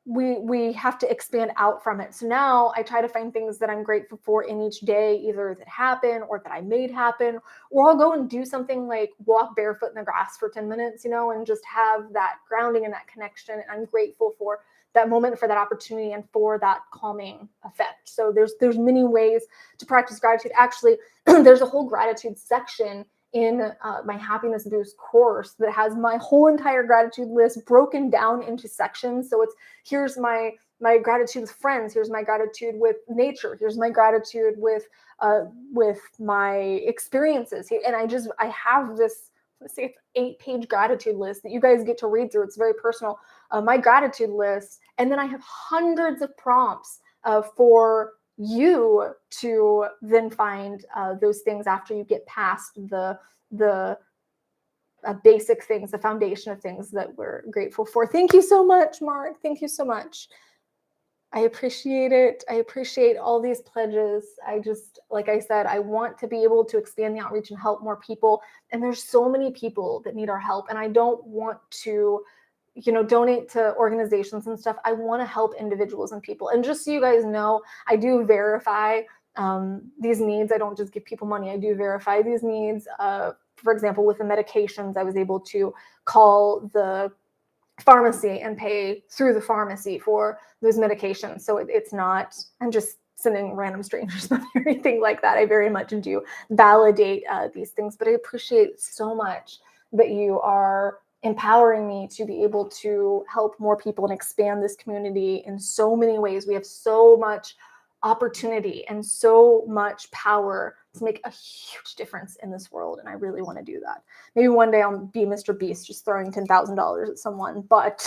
we have to expand out from it. So now I try to find things that I'm grateful for in each day, either that happen or that I made happen, or I'll go and do something like walk barefoot in the grass for 10 minutes, you know, and just have that grounding and that connection. And I'm grateful for that moment, for that opportunity, and for that calming effect. So there's many ways to practice gratitude. Actually, there's a whole gratitude section in my Happiness Boost course that has my whole entire gratitude list broken down into sections. So here's my gratitude with friends, here's my gratitude with nature, here's my gratitude with my experiences. And I have this, let's say it's 8-page gratitude list that you guys get to read through. It's very personal, my gratitude list. And then I have hundreds of prompts for you to then find those things after you get past the basic things, the foundation of things that we're grateful for. Thank you so much, Mark. Thank you so much. I appreciate it. I appreciate all these pledges. I just, like I said, I want to be able to expand the outreach and help more people. And there's so many people that need our help. And I don't want to, donate to organizations and stuff. I want to help individuals and people. And just so you guys know, I do verify these needs. I don't just give people money. I do verify these needs. For example, with the medications, I was able to call the pharmacy and pay through the pharmacy for those medications. So it's not, I'm just sending random strangers money or anything like that. I very much do validate these things, but I appreciate so much that you are empowering me to be able to help more people and expand this community in so many ways. We have so much opportunity and so much power to make a huge difference in this world. And I really want to do that. Maybe one day I'll be Mr. Beast, just throwing $10,000 at someone. But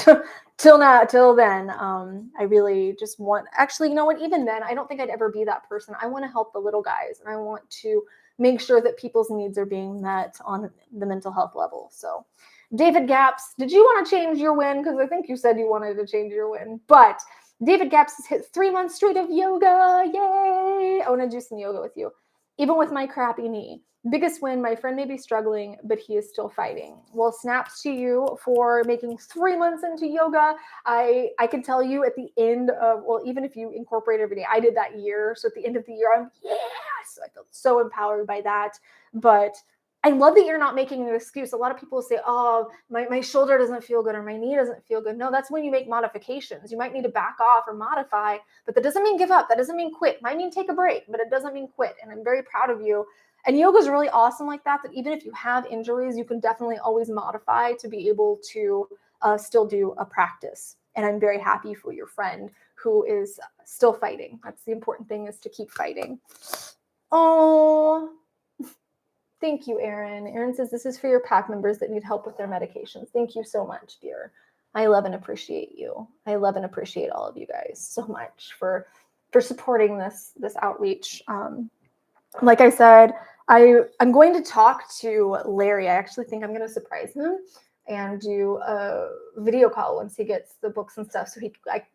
till then, I really just want, actually, you know what? Even then, I don't think I'd ever be that person. I want to help the little guys, and I want to make sure that people's needs are being met on the mental health level. So David Gaps, did you want to change your win? Because I think you said you wanted to change your win. But David Gaps has hit 3 months straight of yoga. Yay! I want to do some yoga with you. Even with my crappy knee. Biggest win, my friend may be struggling, but he is still fighting. Well, snaps to you for making 3 months into yoga. I can tell you at the end of, well, even if you incorporate every day, I did that year. So at the end of the year, so I felt so empowered by that. But I love that you're not making an excuse. A lot of people say, oh, my shoulder doesn't feel good or my knee doesn't feel good. No, that's when you make modifications. You might need to back off or modify, but that doesn't mean give up. That doesn't mean quit. It might mean take a break, but it doesn't mean quit. And I'm very proud of you. And yoga is really awesome like that, that even if you have injuries, you can definitely always modify to be able to still do a practice. And I'm very happy for your friend who is still fighting. That's the important thing, is to keep fighting. Oh, thank you, Erin. Erin says, this is for your pack members that need help with their medications. Thank you so much, dear. I love and appreciate you. I love and appreciate all of you guys so much for supporting this outreach. Like I said, I'm going to talk to Larry. I actually think I'm going to surprise him and do a video call once he gets the books and stuff, so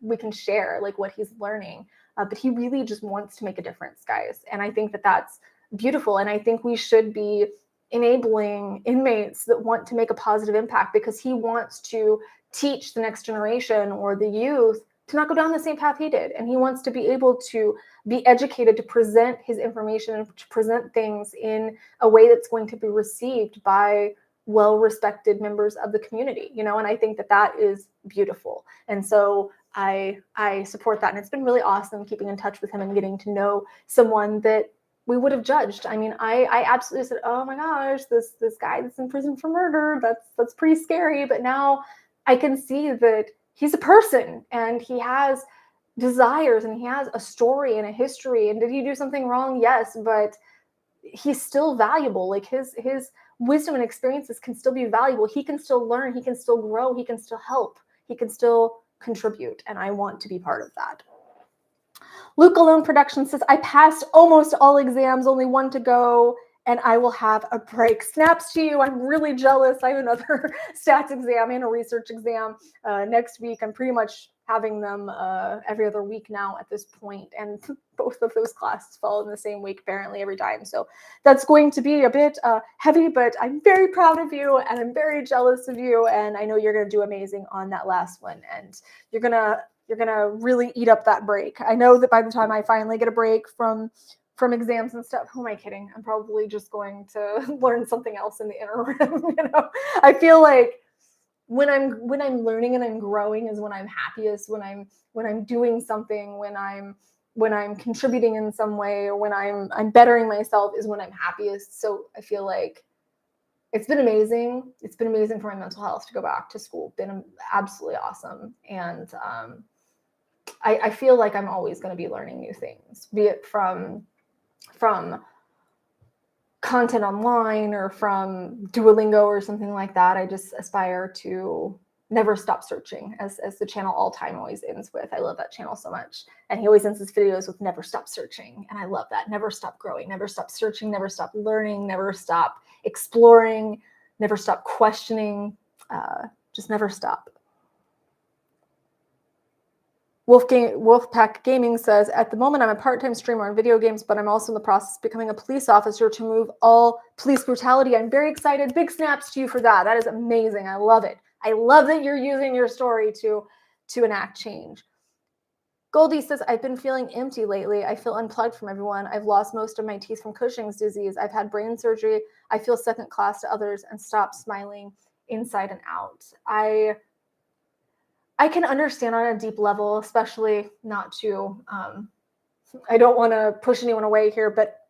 we can share like what he's learning. But he really just wants to make a difference, guys. And I think that that's beautiful. And I think we should be enabling inmates that want to make a positive impact, because he wants to teach the next generation or the youth to not go down the same path he did. And he wants to be able to be educated, to present his information and to present things in a way that's going to be received by well-respected members of the community, and I think that that is beautiful. And so I support that. And it's been really awesome keeping in touch with him and getting to know someone that we would have judged. I mean, I absolutely said, oh my gosh, this guy that's in prison for murder, that's pretty scary. But now I can see that he's a person and he has desires and he has a story and a history. And did he do something wrong? Yes, but he's still valuable. Like his wisdom and experiences can still be valuable. He can still learn, he can still grow, he can still help, he can still contribute. And I want to be part of that. Luke Alone Production says, I passed almost all exams, only one to go, and I will have a break. Snaps to you. I'm really jealous. I have another stats exam and a research exam next week. I'm pretty much having them every other week now at this point, and both of those classes fall in the same week apparently every time. So that's going to be a bit heavy, but I'm very proud of you and I'm very jealous of you, and I know you're going to do amazing on that last one, and you're going to really eat up that break. I know that by the time I finally get a break from exams and stuff, who am I kidding? I'm probably just going to learn something else in the interim. I feel like when I'm learning and I'm growing is when I'm happiest, when I'm doing something, when I'm contributing in some way, or when I'm bettering myself is when I'm happiest. So I feel like it's been amazing. It's been amazing for my mental health to go back to school. Been absolutely awesome. And I feel like I'm always going to be learning new things, be it from content online or from Duolingo or something like that. I just aspire to never stop searching, as the channel All Time always ends with. I love that channel so much. And he always ends his videos with never stop searching. And I love that. Never stop growing, never stop searching, never stop learning, never stop exploring, never stop questioning, just never stop. Wolfpack Gaming says, at the moment, I'm a part-time streamer on video games, but I'm also in the process of becoming a police officer to remove all police brutality. I'm very excited. Big snaps to you for that. That is amazing. I love it. I love that you're using your story to enact change. Goldie says, I've been feeling empty lately. I feel unplugged from everyone. I've lost most of my teeth from Cushing's disease. I've had brain surgery. I feel second class to others and stop smiling inside and out. I can understand on a deep level, especially not to, I don't want to push anyone away here, but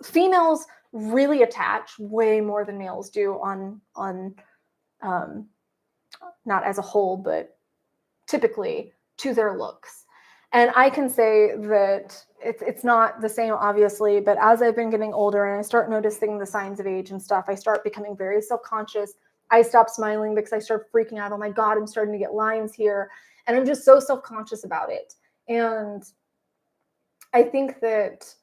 females really attach way more than males do on not as a whole, but typically to their looks. And I can say that it's not the same, obviously, but as I've been getting older and I start noticing the signs of age and stuff, I start becoming very self-conscious. I stop smiling because I start freaking out. Oh my God, I'm starting to get lines here. And I'm just so self-conscious about it. And I think that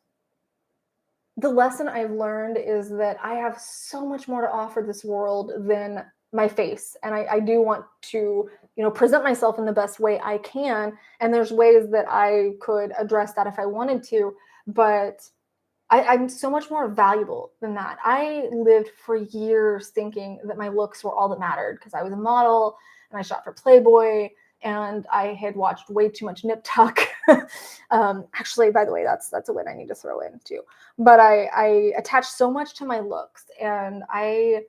the lesson I've learned is that I have so much more to offer this world than my face. And I do want to, present myself in the best way I can. And there's ways that I could address that if I wanted to, but I'm so much more valuable than that. I lived for years thinking that my looks were all that mattered because I was a model and I shot for Playboy and I had watched way too much Nip Tuck. Actually, by the way, that's a win I need to throw in too. But I attached so much to my looks, and I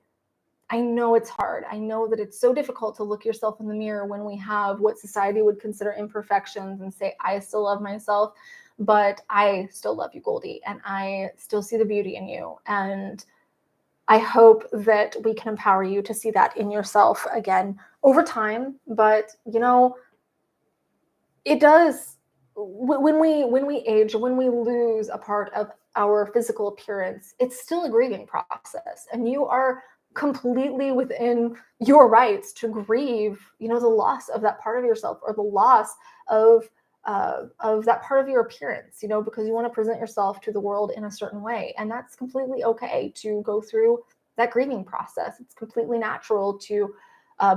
know it's hard. I know that it's so difficult to look yourself in the mirror when we have what society would consider imperfections and say, I still love myself, but I still love you, Goldie, and I still see the beauty in you. And I hope that we can empower you to see that in yourself again over time. But, it does, when we age, when we lose a part of our physical appearance, it's still a grieving process. And you are completely within your rights to grieve, the loss of that part of yourself or the loss of that part of your appearance, because you want to present yourself to the world in a certain way. And that's completely okay to go through that grieving process. It's completely natural to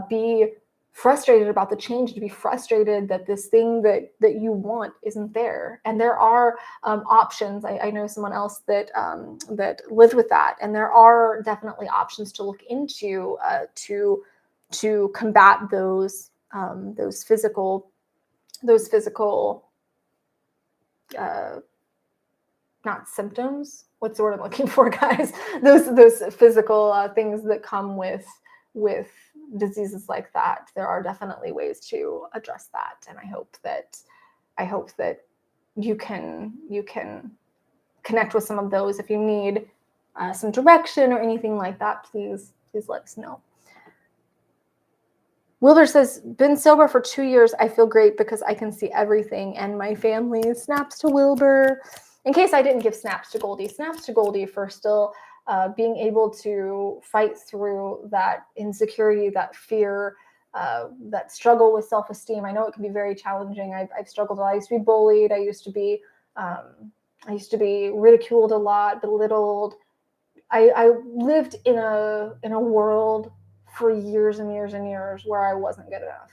be frustrated about the change, to be frustrated that this thing that you want isn't there. And there are options. I know someone else that lived with that, and there are definitely options to look into to combat those physical not symptoms. What's the word I'm looking for, guys? Those physical things that come with diseases like that. There are definitely ways to address that, and I hope that you can connect with some of those. If you need some direction or anything like that, please let us know. Wilbur says, been sober for 2 years. I feel great because I can see everything and my family. Snaps to Wilbur. In case I didn't give snaps to Goldie, snaps to Goldie for still being able to fight through that insecurity, that fear, that struggle with self-esteem. I know it can be very challenging. I've struggled a lot. I used to be bullied. I used to be ridiculed a lot, belittled. I lived in a world for years and years and years where I wasn't good enough.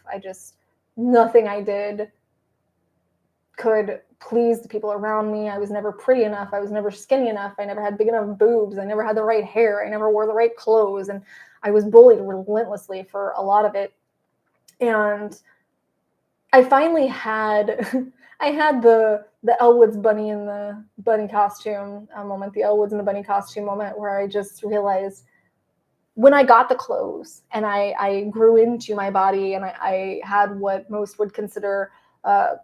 Nothing I did could please the people around me. I was never pretty enough. I was never skinny enough. I never had big enough boobs. I never had the right hair. I never wore the right clothes. And I was bullied relentlessly for a lot of it. And I finally had, I had the Elwood's bunny in the bunny costume moment, the Elwood's in the bunny costume moment, where I just realized when I got the clothes and I grew into my body and I had what most would consider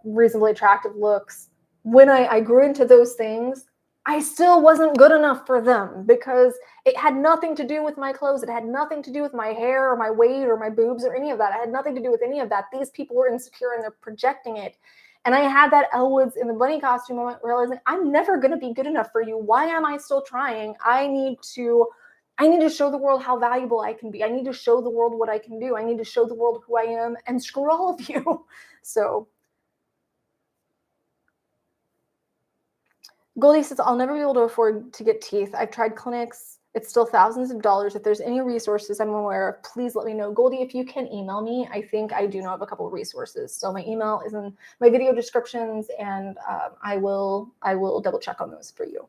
reasonably attractive looks, when I grew into those things, I still wasn't good enough for them because it had nothing to do with my clothes. It had nothing to do with my hair or my weight or my boobs or any of that. It had nothing to do with any of that. These people were insecure and they're projecting it. And I had that Elwood's in the bunny costume moment, realizing I'm never going to be good enough for you. Why am I still trying? I need to show the world how valuable I can be. I need to show the world what I can do. I need to show the world who I am, and screw all of you. So Goldie says, I'll never be able to afford to get teeth. I've tried clinics. It's still thousands of dollars. If there's any resources I'm aware of, please let me know. Goldie, if you can email me, I think I do know of a couple of resources. So my email is in my video descriptions, and I will double check on those for you.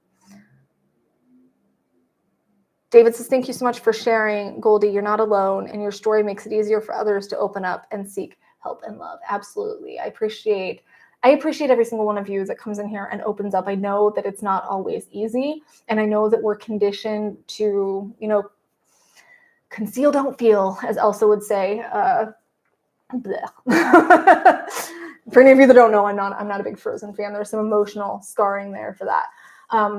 David says, thank you so much for sharing, Goldie. You're not alone, and your story makes it easier for others to open up and seek help and love. Absolutely. I appreciate every single one of you that comes in here and opens up. I know that it's not always easy, and I know that we're conditioned to, conceal, don't feel, as Elsa would say. For any of you that don't know, I'm not a big Frozen fan. There's some emotional scarring there for that.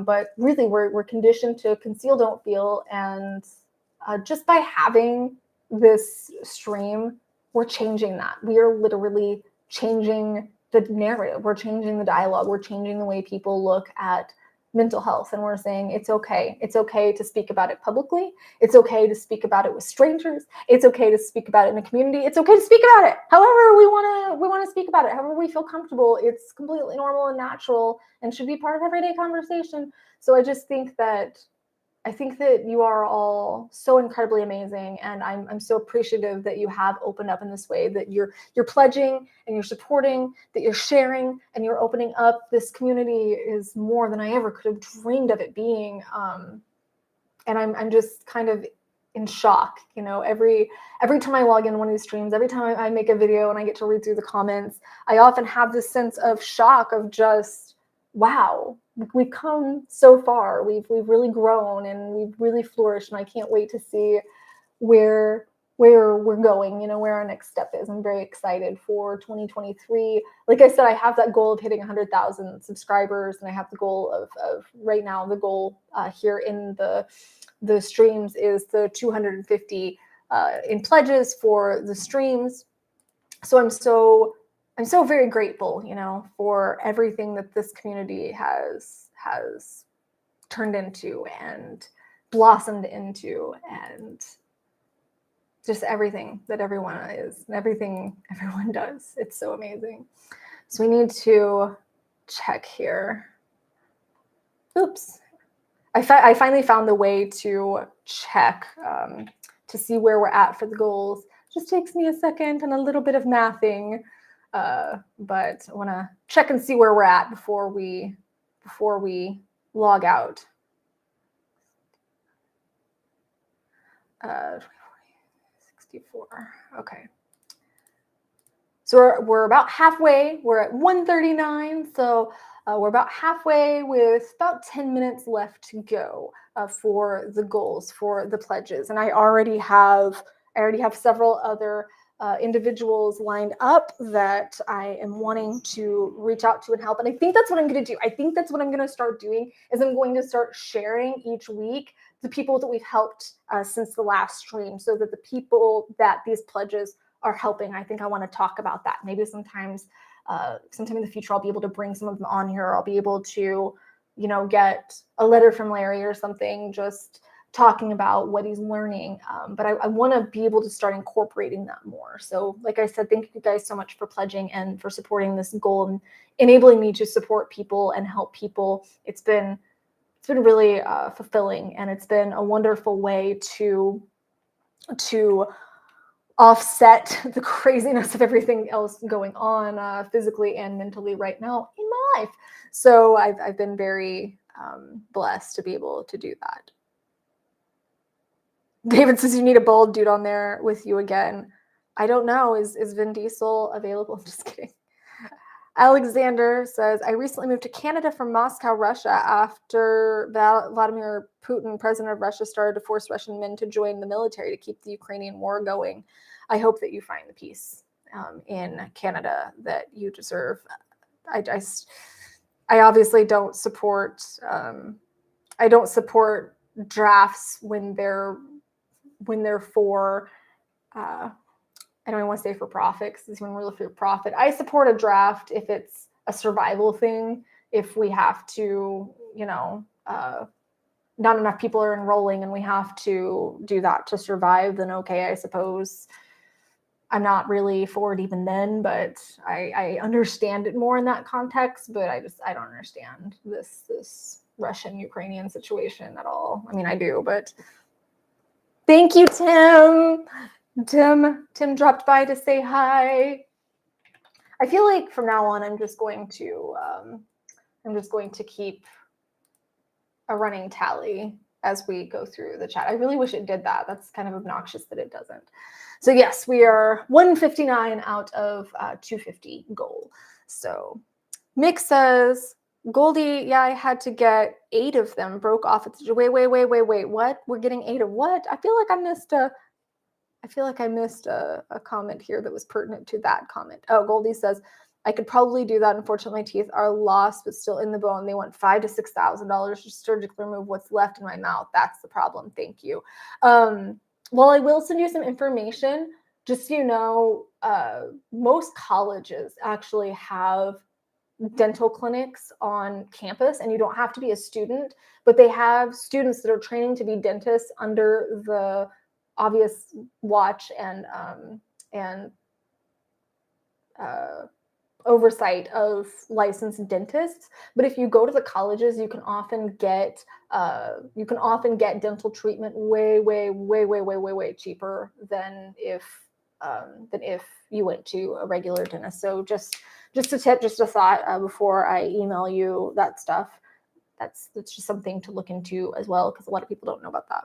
But really, we're conditioned to conceal, don't feel, and just by having this stream, we're changing that. We are literally changing the narrative. We're changing the dialogue. We're changing the way people look at mental health, and we're saying it's okay. It's okay to speak about it publicly. It's okay to speak about it with strangers. It's okay to speak about it in a community. It's okay to speak about it however we want to speak about it, however we feel comfortable. It's completely normal and natural and should be part of everyday conversation. So I think that you are all so incredibly amazing, and I'm so appreciative that you have opened up in this way, that you're pledging and you're supporting, that you're sharing and you're opening up. This community is more than I ever could have dreamed of it being, and I'm just kind of in shock. Every time I log in one of these streams, every time I make a video and I get to read through the comments, I often have this sense of shock of just, wow, we've come so far. We've really grown and we've really flourished, and I can't wait to see where we're going, where our next step is. I'm very excited for 2023. Like I said, I have that goal of hitting 100,000 subscribers, and I have the goal of right now, the goal here in the streams is the 250 in pledges for the streams. So I'm so very grateful, for everything that this community has turned into and blossomed into, and just everything that everyone is and everything everyone does. It's so amazing. So we need to check here. Oops. I finally found the way to check to see where we're at for the goals. Just takes me a second and a little bit of mathing. But I want to check and see where we're at before we log out. 64. Okay. So we're about halfway. We're at 139. So we're about halfway with about 10 minutes left to go for the goals, for the pledges. And I already have several other individuals lined up that I am wanting to reach out to and help. And I think that's what I'm going to do. I think that's what I'm going to start doing, is I'm going to start sharing each week the people that we've helped since the last stream, so that the people that these pledges are helping, I think I want to talk about that. Maybe sometime in the future, I'll be able to bring some of them on here. I'll be able to, get a letter from Larry or something, just talking about what he's learning. But I want to be able to start incorporating that more. So like I said, thank you guys so much for pledging and for supporting this goal and enabling me to support people and help people. It's been really fulfilling, and it's been a wonderful way to offset the craziness of everything else going on physically and mentally right now in my life. So I've been very blessed to be able to do that. David says you need a bald dude on there with you again. I don't know. Is Vin Diesel available? I'm just kidding. Alexander says, I recently moved to Canada from Moscow, Russia, after Vladimir Putin, president of Russia, started to force Russian men to join the military to keep the Ukrainian war going. I hope that you find the peace in Canada that you deserve. I obviously don't support drafts when they're for I don't even want to say for profit, because it's when we're looking for profit. I support a draft if it's a survival thing. If we have to, not enough people are enrolling and we have to do that to survive, then okay, I suppose. I'm not really for it even then, but I understand it more in that context. But I don't understand this Russian-Ukrainian situation at all. I mean, I do, but thank you, Tim. Tim dropped by to say hi. I feel like from now on, I'm just going to keep a running tally as we go through the chat. I really wish it did that. That's kind of obnoxious that it doesn't. So yes, we are 159 out of 250 goal. So Mick says, Goldie, yeah, I had to get 8 of them, broke off. It's wait, what? We're getting 8 of what? I feel like I missed a comment here that was pertinent to that comment. Oh, Goldie says, I could probably do that. Unfortunately, my teeth are lost, but still in the bone. They want $5,000 to $6,000 to surgically remove what's left in my mouth. That's the problem. Thank you. Well, I will send you some information. Just so you know, most colleges actually have dental clinics on campus, and you don't have to be a student, but they have students that are training to be dentists under the obvious watch and oversight of licensed dentists. But if you go to the colleges, you can often get dental treatment way cheaper than if you went to a regular dentist. So just a tip, just a thought before I email you that stuff. That's just something to look into as well, because a lot of people don't know about that.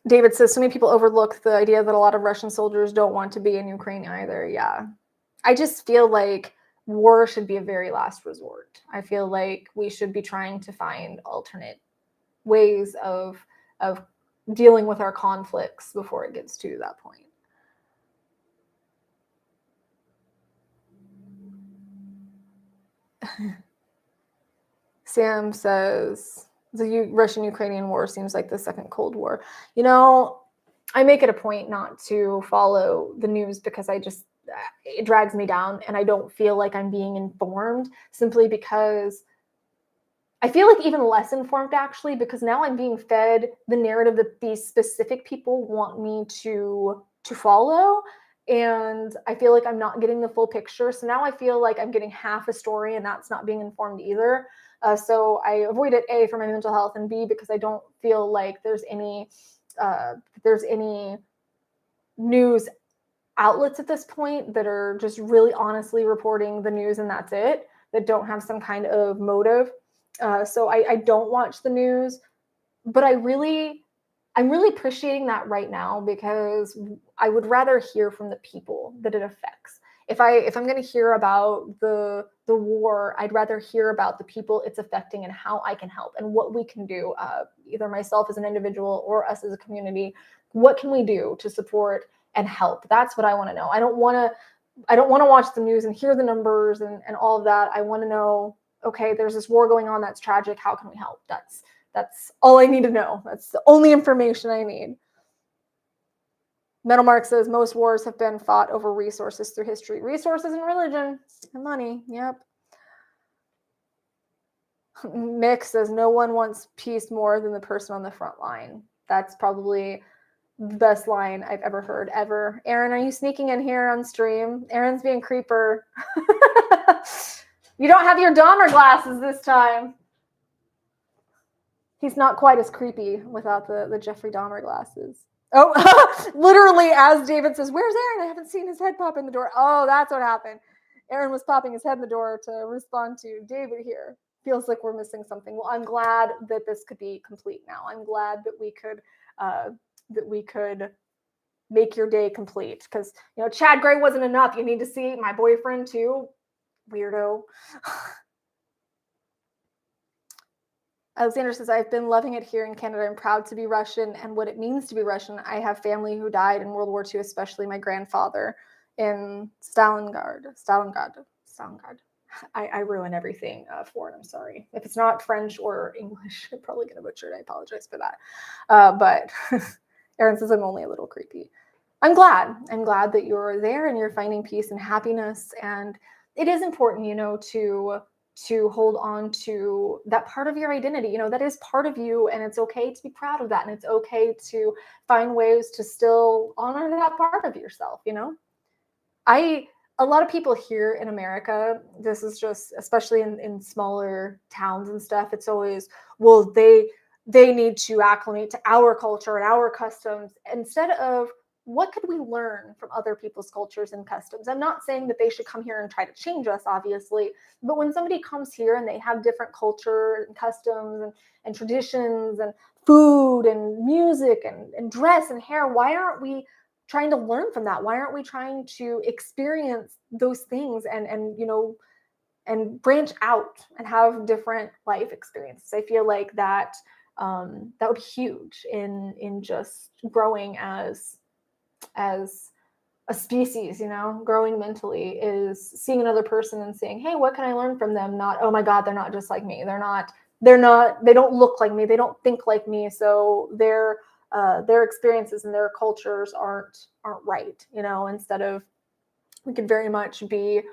David says, so many people overlook the idea that a lot of Russian soldiers don't want to be in Ukraine either. Yeah. I just feel like war should be a very last resort. I feel like we should be trying to find alternate ways of dealing with our conflicts before it gets to that point. Sam says, the Russian-Ukrainian war seems like the second Cold War. You know, I make it a point not to follow the news because it drags me down, and I don't feel like I'm being informed, simply because I feel like even less informed, actually, because now I'm being fed the narrative that these specific people want me to follow. And I feel like I'm not getting the full picture. So now I feel like I'm getting half a story, and that's not being informed either. So I avoid it, A, for my mental health, and B, because I don't feel like there's any news outlets at this point that are just really honestly reporting the news and that's it, that don't have some kind of motive. So I don't watch the news, but I'm really appreciating that right now, because I would rather hear from the people that it affects. If I'm going to hear about the war, I'd rather hear about the people it's affecting and how I can help and what we can do, either myself as an individual or us as a community. What can we do to support and help? That's what I want to know. I don't want to watch the news and hear the numbers and all of that. I want to know, okay, there's this war going on that's tragic. How can we help? That's all I need to know. That's the only information I need. Metal Mark says most wars have been fought over resources through history. Resources and religion and money. Yep. Mick says no one wants peace more than the person on the front line. That's probably the best line I've ever heard, ever. Aaron, are you sneaking in here on stream? Aaron's being creeper. You don't have your Dahmer glasses this time. He's not quite as creepy without the Jeffrey Dahmer glasses. Oh, literally, as David says, where's Aaron? I haven't seen his head pop in the door. Oh, that's what happened. Aaron was popping his head in the door to respond to David here. Feels like we're missing something. Well, I'm glad that this could be complete now. I'm glad that we could make your day complete, because, you know, Chad Gray wasn't enough. You need to see my boyfriend too. Weirdo. Alexander says, I've been loving it here in Canada. I'm proud to be Russian and what it means to be Russian. I have family who died in World War II, especially my grandfather in Stalingrad. I ruin everything foreign. I'm sorry. If it's not French or English, I'm probably going to butcher it. I apologize for that. But Aaron says, I'm only a little creepy. I'm glad that you're there and you're finding peace and happiness. And it is important, you know, to hold on to that part of your identity, you know, that is part of you, and it's okay to be proud of that, and it's okay to find ways to still honor that part of yourself, you know. A lot of people here in America, this is just, especially in smaller towns and stuff, it's always, well, they need to acclimate to our culture and our customs, instead of what could we learn from other people's cultures and customs? I'm not saying that they should come here and try to change us, obviously, but when somebody comes here and they have different culture and customs and traditions and food and music and dress and hair, why aren't we trying to learn from that? Why aren't we trying to experience those things and branch out and have different life experiences? I feel like that that would be huge in just growing as a species, growing mentally, is seeing another person and saying, hey, what can I learn from them? Not, oh my God, they're not just like me. They don't look like me. They don't think like me. So their experiences and their cultures aren't right. Instead of, we could very much be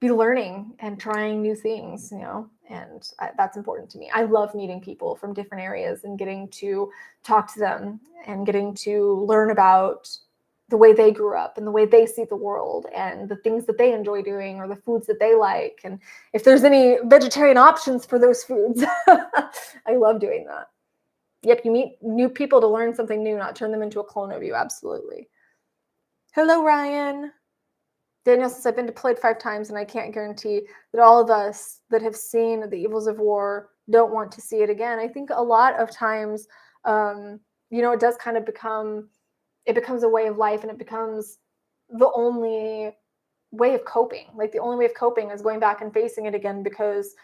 learning and trying new things, and that's important to me. I love meeting people from different areas and getting to talk to them and getting to learn about the way they grew up and the way they see the world and the things that they enjoy doing or the foods that they like. And if there's any vegetarian options for those foods, I love doing that. Yep, you meet new people to learn something new, not turn them into a clone of you. Absolutely. Hello, Ryan. Daniel says, I've been deployed 5 times and I can't guarantee that all of us that have seen the evils of war don't want to see it again. I think a lot of times, it does kind of becomes a way of life, and it becomes the only way of coping. Like the only way of coping is going back and facing it again because,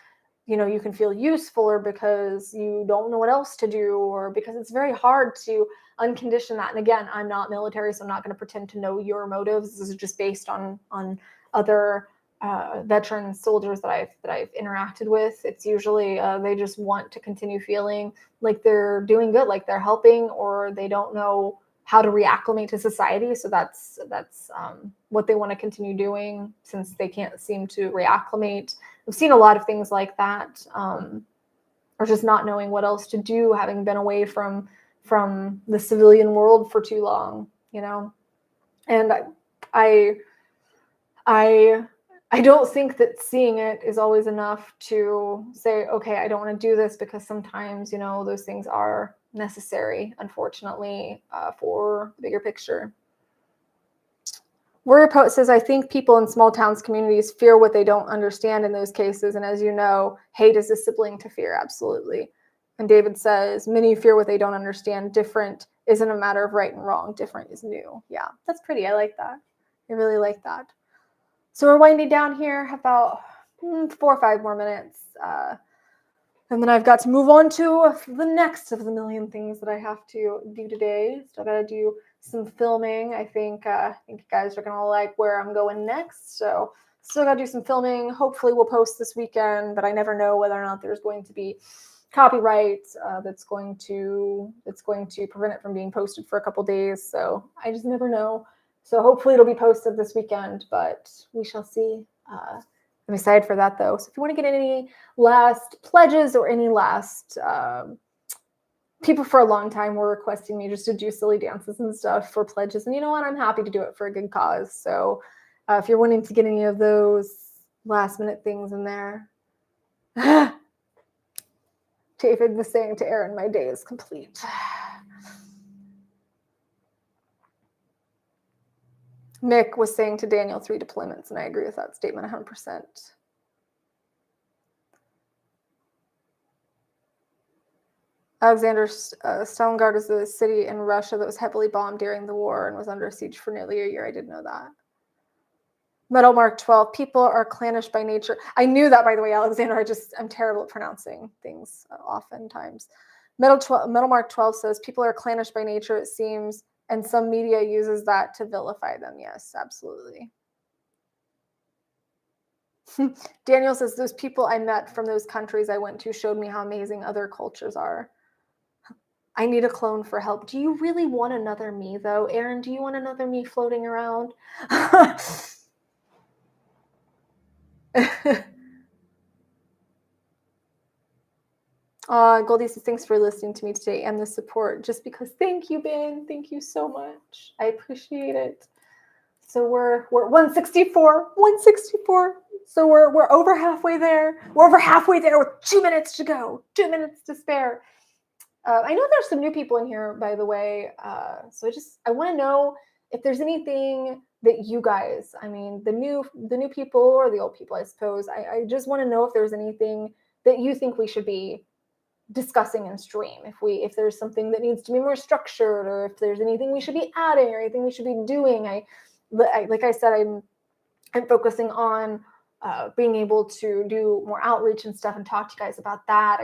you can feel useful, or because you don't know what else to do, or because it's very hard to uncondition that. And again, I'm not military, so I'm not going to pretend to know your motives. This is just based on other veteran soldiers that I've interacted with. It's usually they just want to continue feeling like they're doing good, like they're helping, or they don't know how to reacclimate to society. So that's what they want to continue doing, since they can't seem to reacclimate. I've seen a lot of things like that, or just not knowing what else to do, having been away from the civilian world for too long, And I don't think that seeing it is always enough to say, okay, I don't want to do this, because sometimes, those things are necessary, unfortunately, for the bigger picture. Warrior Poet says, I think people in small towns, communities fear what they don't understand in those cases. And as you know, hate is a sibling to fear. Absolutely. And David says, many fear what they don't understand. Different isn't a matter of right and wrong. Different is new. Yeah, that's pretty. I like that. I really like that. So we're winding down here. About 4 or 5 more minutes. And then I've got to move on to the next of the million things that I have to do today. So I got to do some filming. I think you guys are going to like where I'm going next. So still got to do some filming. Hopefully we'll post this weekend, but I never know whether or not there's going to be copyright that's going to prevent it from being posted for a couple days. So I just never know. So hopefully it'll be posted this weekend, but we shall see. I'm excited for that, though. So if you want to get any last pledges or any last people for a long time were requesting me just to do silly dances and stuff for pledges. And you know what? I'm happy to do it for a good cause. So if you're wanting to get any of those last minute things in there. David was saying to Aaron, my day is complete. Mick was saying to Daniel, 3 deployments, and I agree with that statement 100%. Alexander, Stalingard is a city in Russia that was heavily bombed during the war and was under siege for nearly a year. I didn't know that. Metal Mark 12, people are clannish by nature. I knew that, by the way, Alexander. I'm terrible at pronouncing things oftentimes. Metal Mark 12 says, people are clannish by nature, it seems, and some media uses that to vilify them. Yes, absolutely. Daniel says, those people I met from those countries I went to showed me how amazing other cultures are. I need a clone for help. Do you really want another me, though? Aaron, do you want another me floating around? Goldie says, thanks for listening to me today and the support. Just because, thank you, Ben. Thank you so much. I appreciate it. So we're 164. So we're over halfway there. We're over halfway there with 2 minutes to go. 2 minutes to spare. I know there's some new people in here, by the way. So I want to know if there's anything that you guys, I mean, the new people or the old people, I suppose, I just want to know if there's anything that you think we should be discussing in stream, if there's something that needs to be more structured, or if there's anything we should be adding or anything we should be doing. Like I said, I'm focusing on being able to do more outreach and stuff and talk to you guys about that.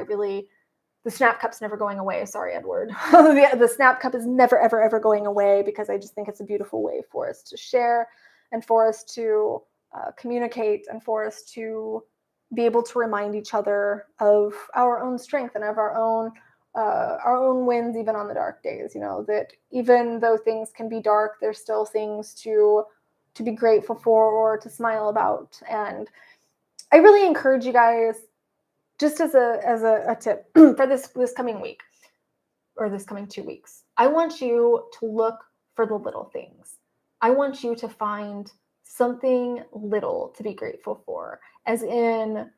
The Snap Cup's never going away. Sorry, Edward. The Snap Cup is never, ever, ever going away, because I just think it's a beautiful way for us to share and for us to communicate and for us to be able to remind each other of our own strength and of our own wins, even on the dark days. You know, that even though things can be dark, there's still things to be grateful for or to smile about. And I really encourage you guys, just as a tip for this coming week or this coming 2 weeks, I want you to look for the little things. I want you to find something little to be grateful for, as in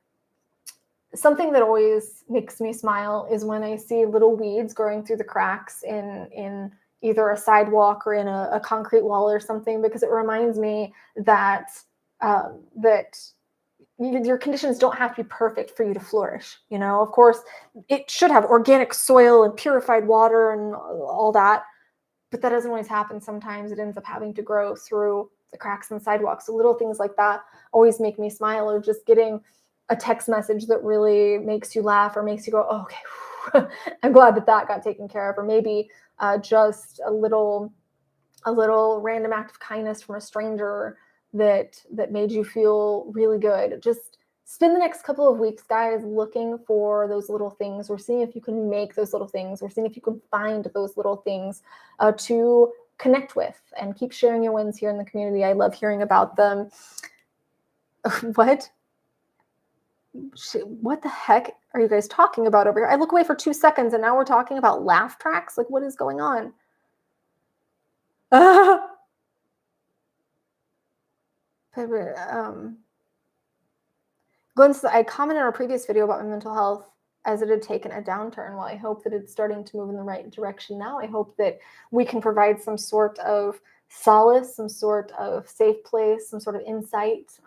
something that always makes me smile is when I see little weeds growing through the cracks in either a sidewalk or in a concrete wall or something, because it reminds me that your conditions don't have to be perfect for you to flourish. You know, of course, it should have organic soil and purified water and all that, but that doesn't always happen. Sometimes it ends up having to grow through the cracks in the sidewalk. So little things like that always make me smile, or just getting a text message that really makes you laugh or makes you go, oh, okay, I'm glad that got taken care of. Or maybe just a little random act of kindness from a stranger that made you feel really good. Just spend the next couple of weeks, guys, looking for those little things. We're seeing if you can make those little things. We're seeing if you can find those little things to connect with, and keep sharing your wins here in the community. I love hearing about them. What the heck are you guys talking about over here? I look away for 2 seconds and now we're talking about laugh tracks. Like, what is going on? Glenn says, I commented on a previous video about my mental health as it had taken a downturn. Well, I hope that it's starting to move in the right direction now. I hope that we can provide some sort of solace, some sort of safe place, some sort of insight.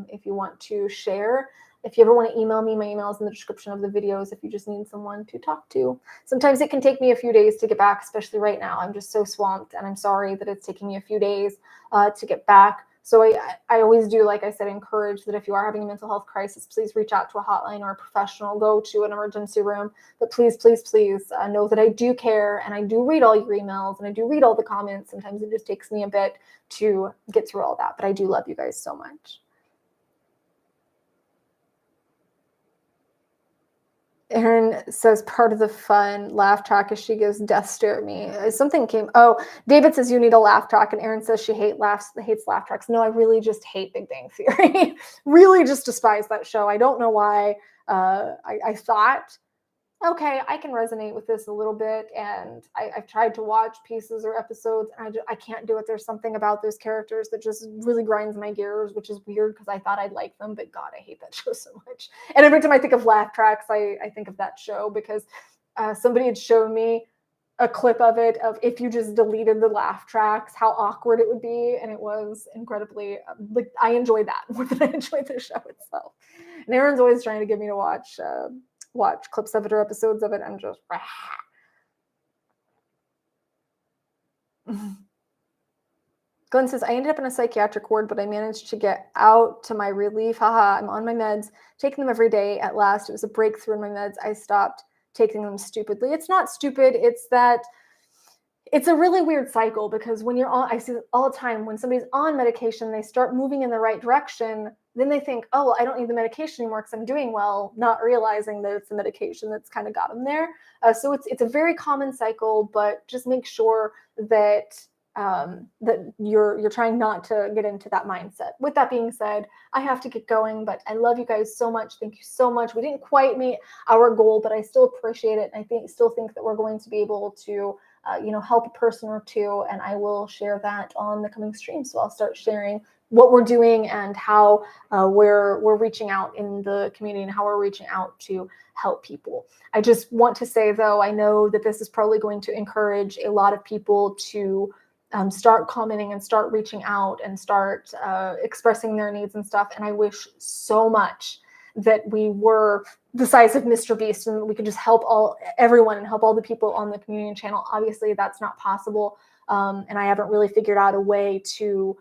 If you want to share, if you ever want to email me, my email is in the description of the videos if you just need someone to talk to. Sometimes it can take me a few days to get back, especially right now. I'm just so swamped, and I'm sorry that it's taking me a few days to get back. So I always do, like I said, encourage that if you are having a mental health crisis, please reach out to a hotline or a professional, go to an emergency room. But please, please, please know that I do care, and I do read all your emails, and I do read all the comments. Sometimes it just takes me a bit to get through all that, but I do love you guys so much. Erin says part of the fun laugh track is she gives death stare at me. Something came. Oh, David says you need a laugh track, and Erin says she hates laugh tracks. No, I really just hate Big Bang Theory. Really just despise that show. I don't know why. I thought, okay, I can resonate with this a little bit, and I've tried to watch pieces or episodes, and I can't do it. There's something about those characters that just really grinds my gears, which is weird because I thought I'd like them, but God, I hate that show so much. And every time I think of laugh tracks, I think of that show, because somebody had shown me a clip of it, of if you just deleted the laugh tracks, how awkward it would be, and it was incredibly, like, I enjoyed that more than I enjoyed the show itself. And Aaron's always trying to get me to watch clips of it or episodes of it. I'm just Glenn says, I ended up in a psychiatric ward, but I managed to get out to my relief. Haha, I'm on my meds, taking them every day. At last, it was a breakthrough in my meds. I stopped taking them stupidly. It's not stupid. It's that it's a really weird cycle, because when you're on, I see it all the time, when somebody's on medication, they start moving in the right direction. Then they think, oh, well, I don't need the medication anymore because I'm doing well, not realizing that it's the medication that's kind of got them there. So it's a very common cycle, but just make sure that that you're trying not to get into that mindset. With that being said, I have to get going, but I love you guys so much. Thank you so much. We didn't quite meet our goal, but I still appreciate it. And I still think that we're going to be able to help a person or two, and I will share that on the coming stream. So I'll start sharing what we're doing and how we're reaching out in the community and how we're reaching out to help people. I just want to say, though, I know that this is probably going to encourage a lot of people to start commenting and start reaching out and start expressing their needs and stuff. And I wish so much that we were the size of Mr. Beast and we could just help everyone and help all the people on the community channel. Obviously, that's not possible. And I haven't really figured out a way to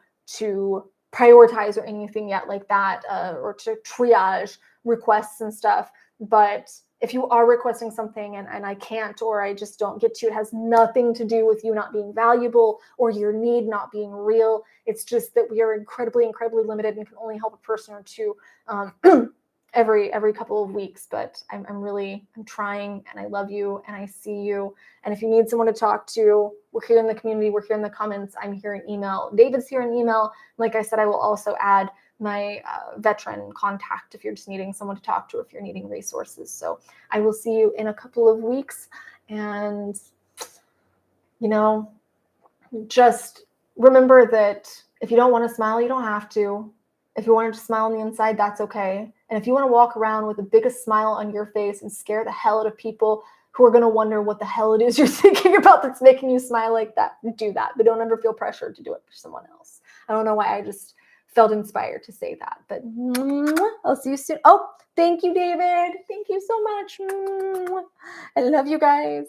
prioritize or anything yet like that, or to triage requests and stuff. But if you are requesting something and I can't, or I just don't get to, it has nothing to do with you not being valuable or your need not being real. It's just that we are incredibly, incredibly limited and can only help a person or two every couple of weeks. But I'm trying, and I love you and I see you. And if you need someone to talk to, we're here in the community, we're here in the comments, I'm here in email. David's here in email. Like I said, I will also add my veteran contact if you're just needing someone to talk to, if you're needing resources. So I will see you in a couple of weeks. And, just remember that if you don't want to smile, you don't have to. If you want to smile on the inside, that's okay. And if you want to walk around with the biggest smile on your face and scare the hell out of people who are going to wonder what the hell it is you're thinking about that's making you smile like that, do that. But don't ever feel pressured to do it for someone else. I don't know why I just felt inspired to say that. But I'll see you soon. Oh, thank you, David. Thank you so much. I love you guys.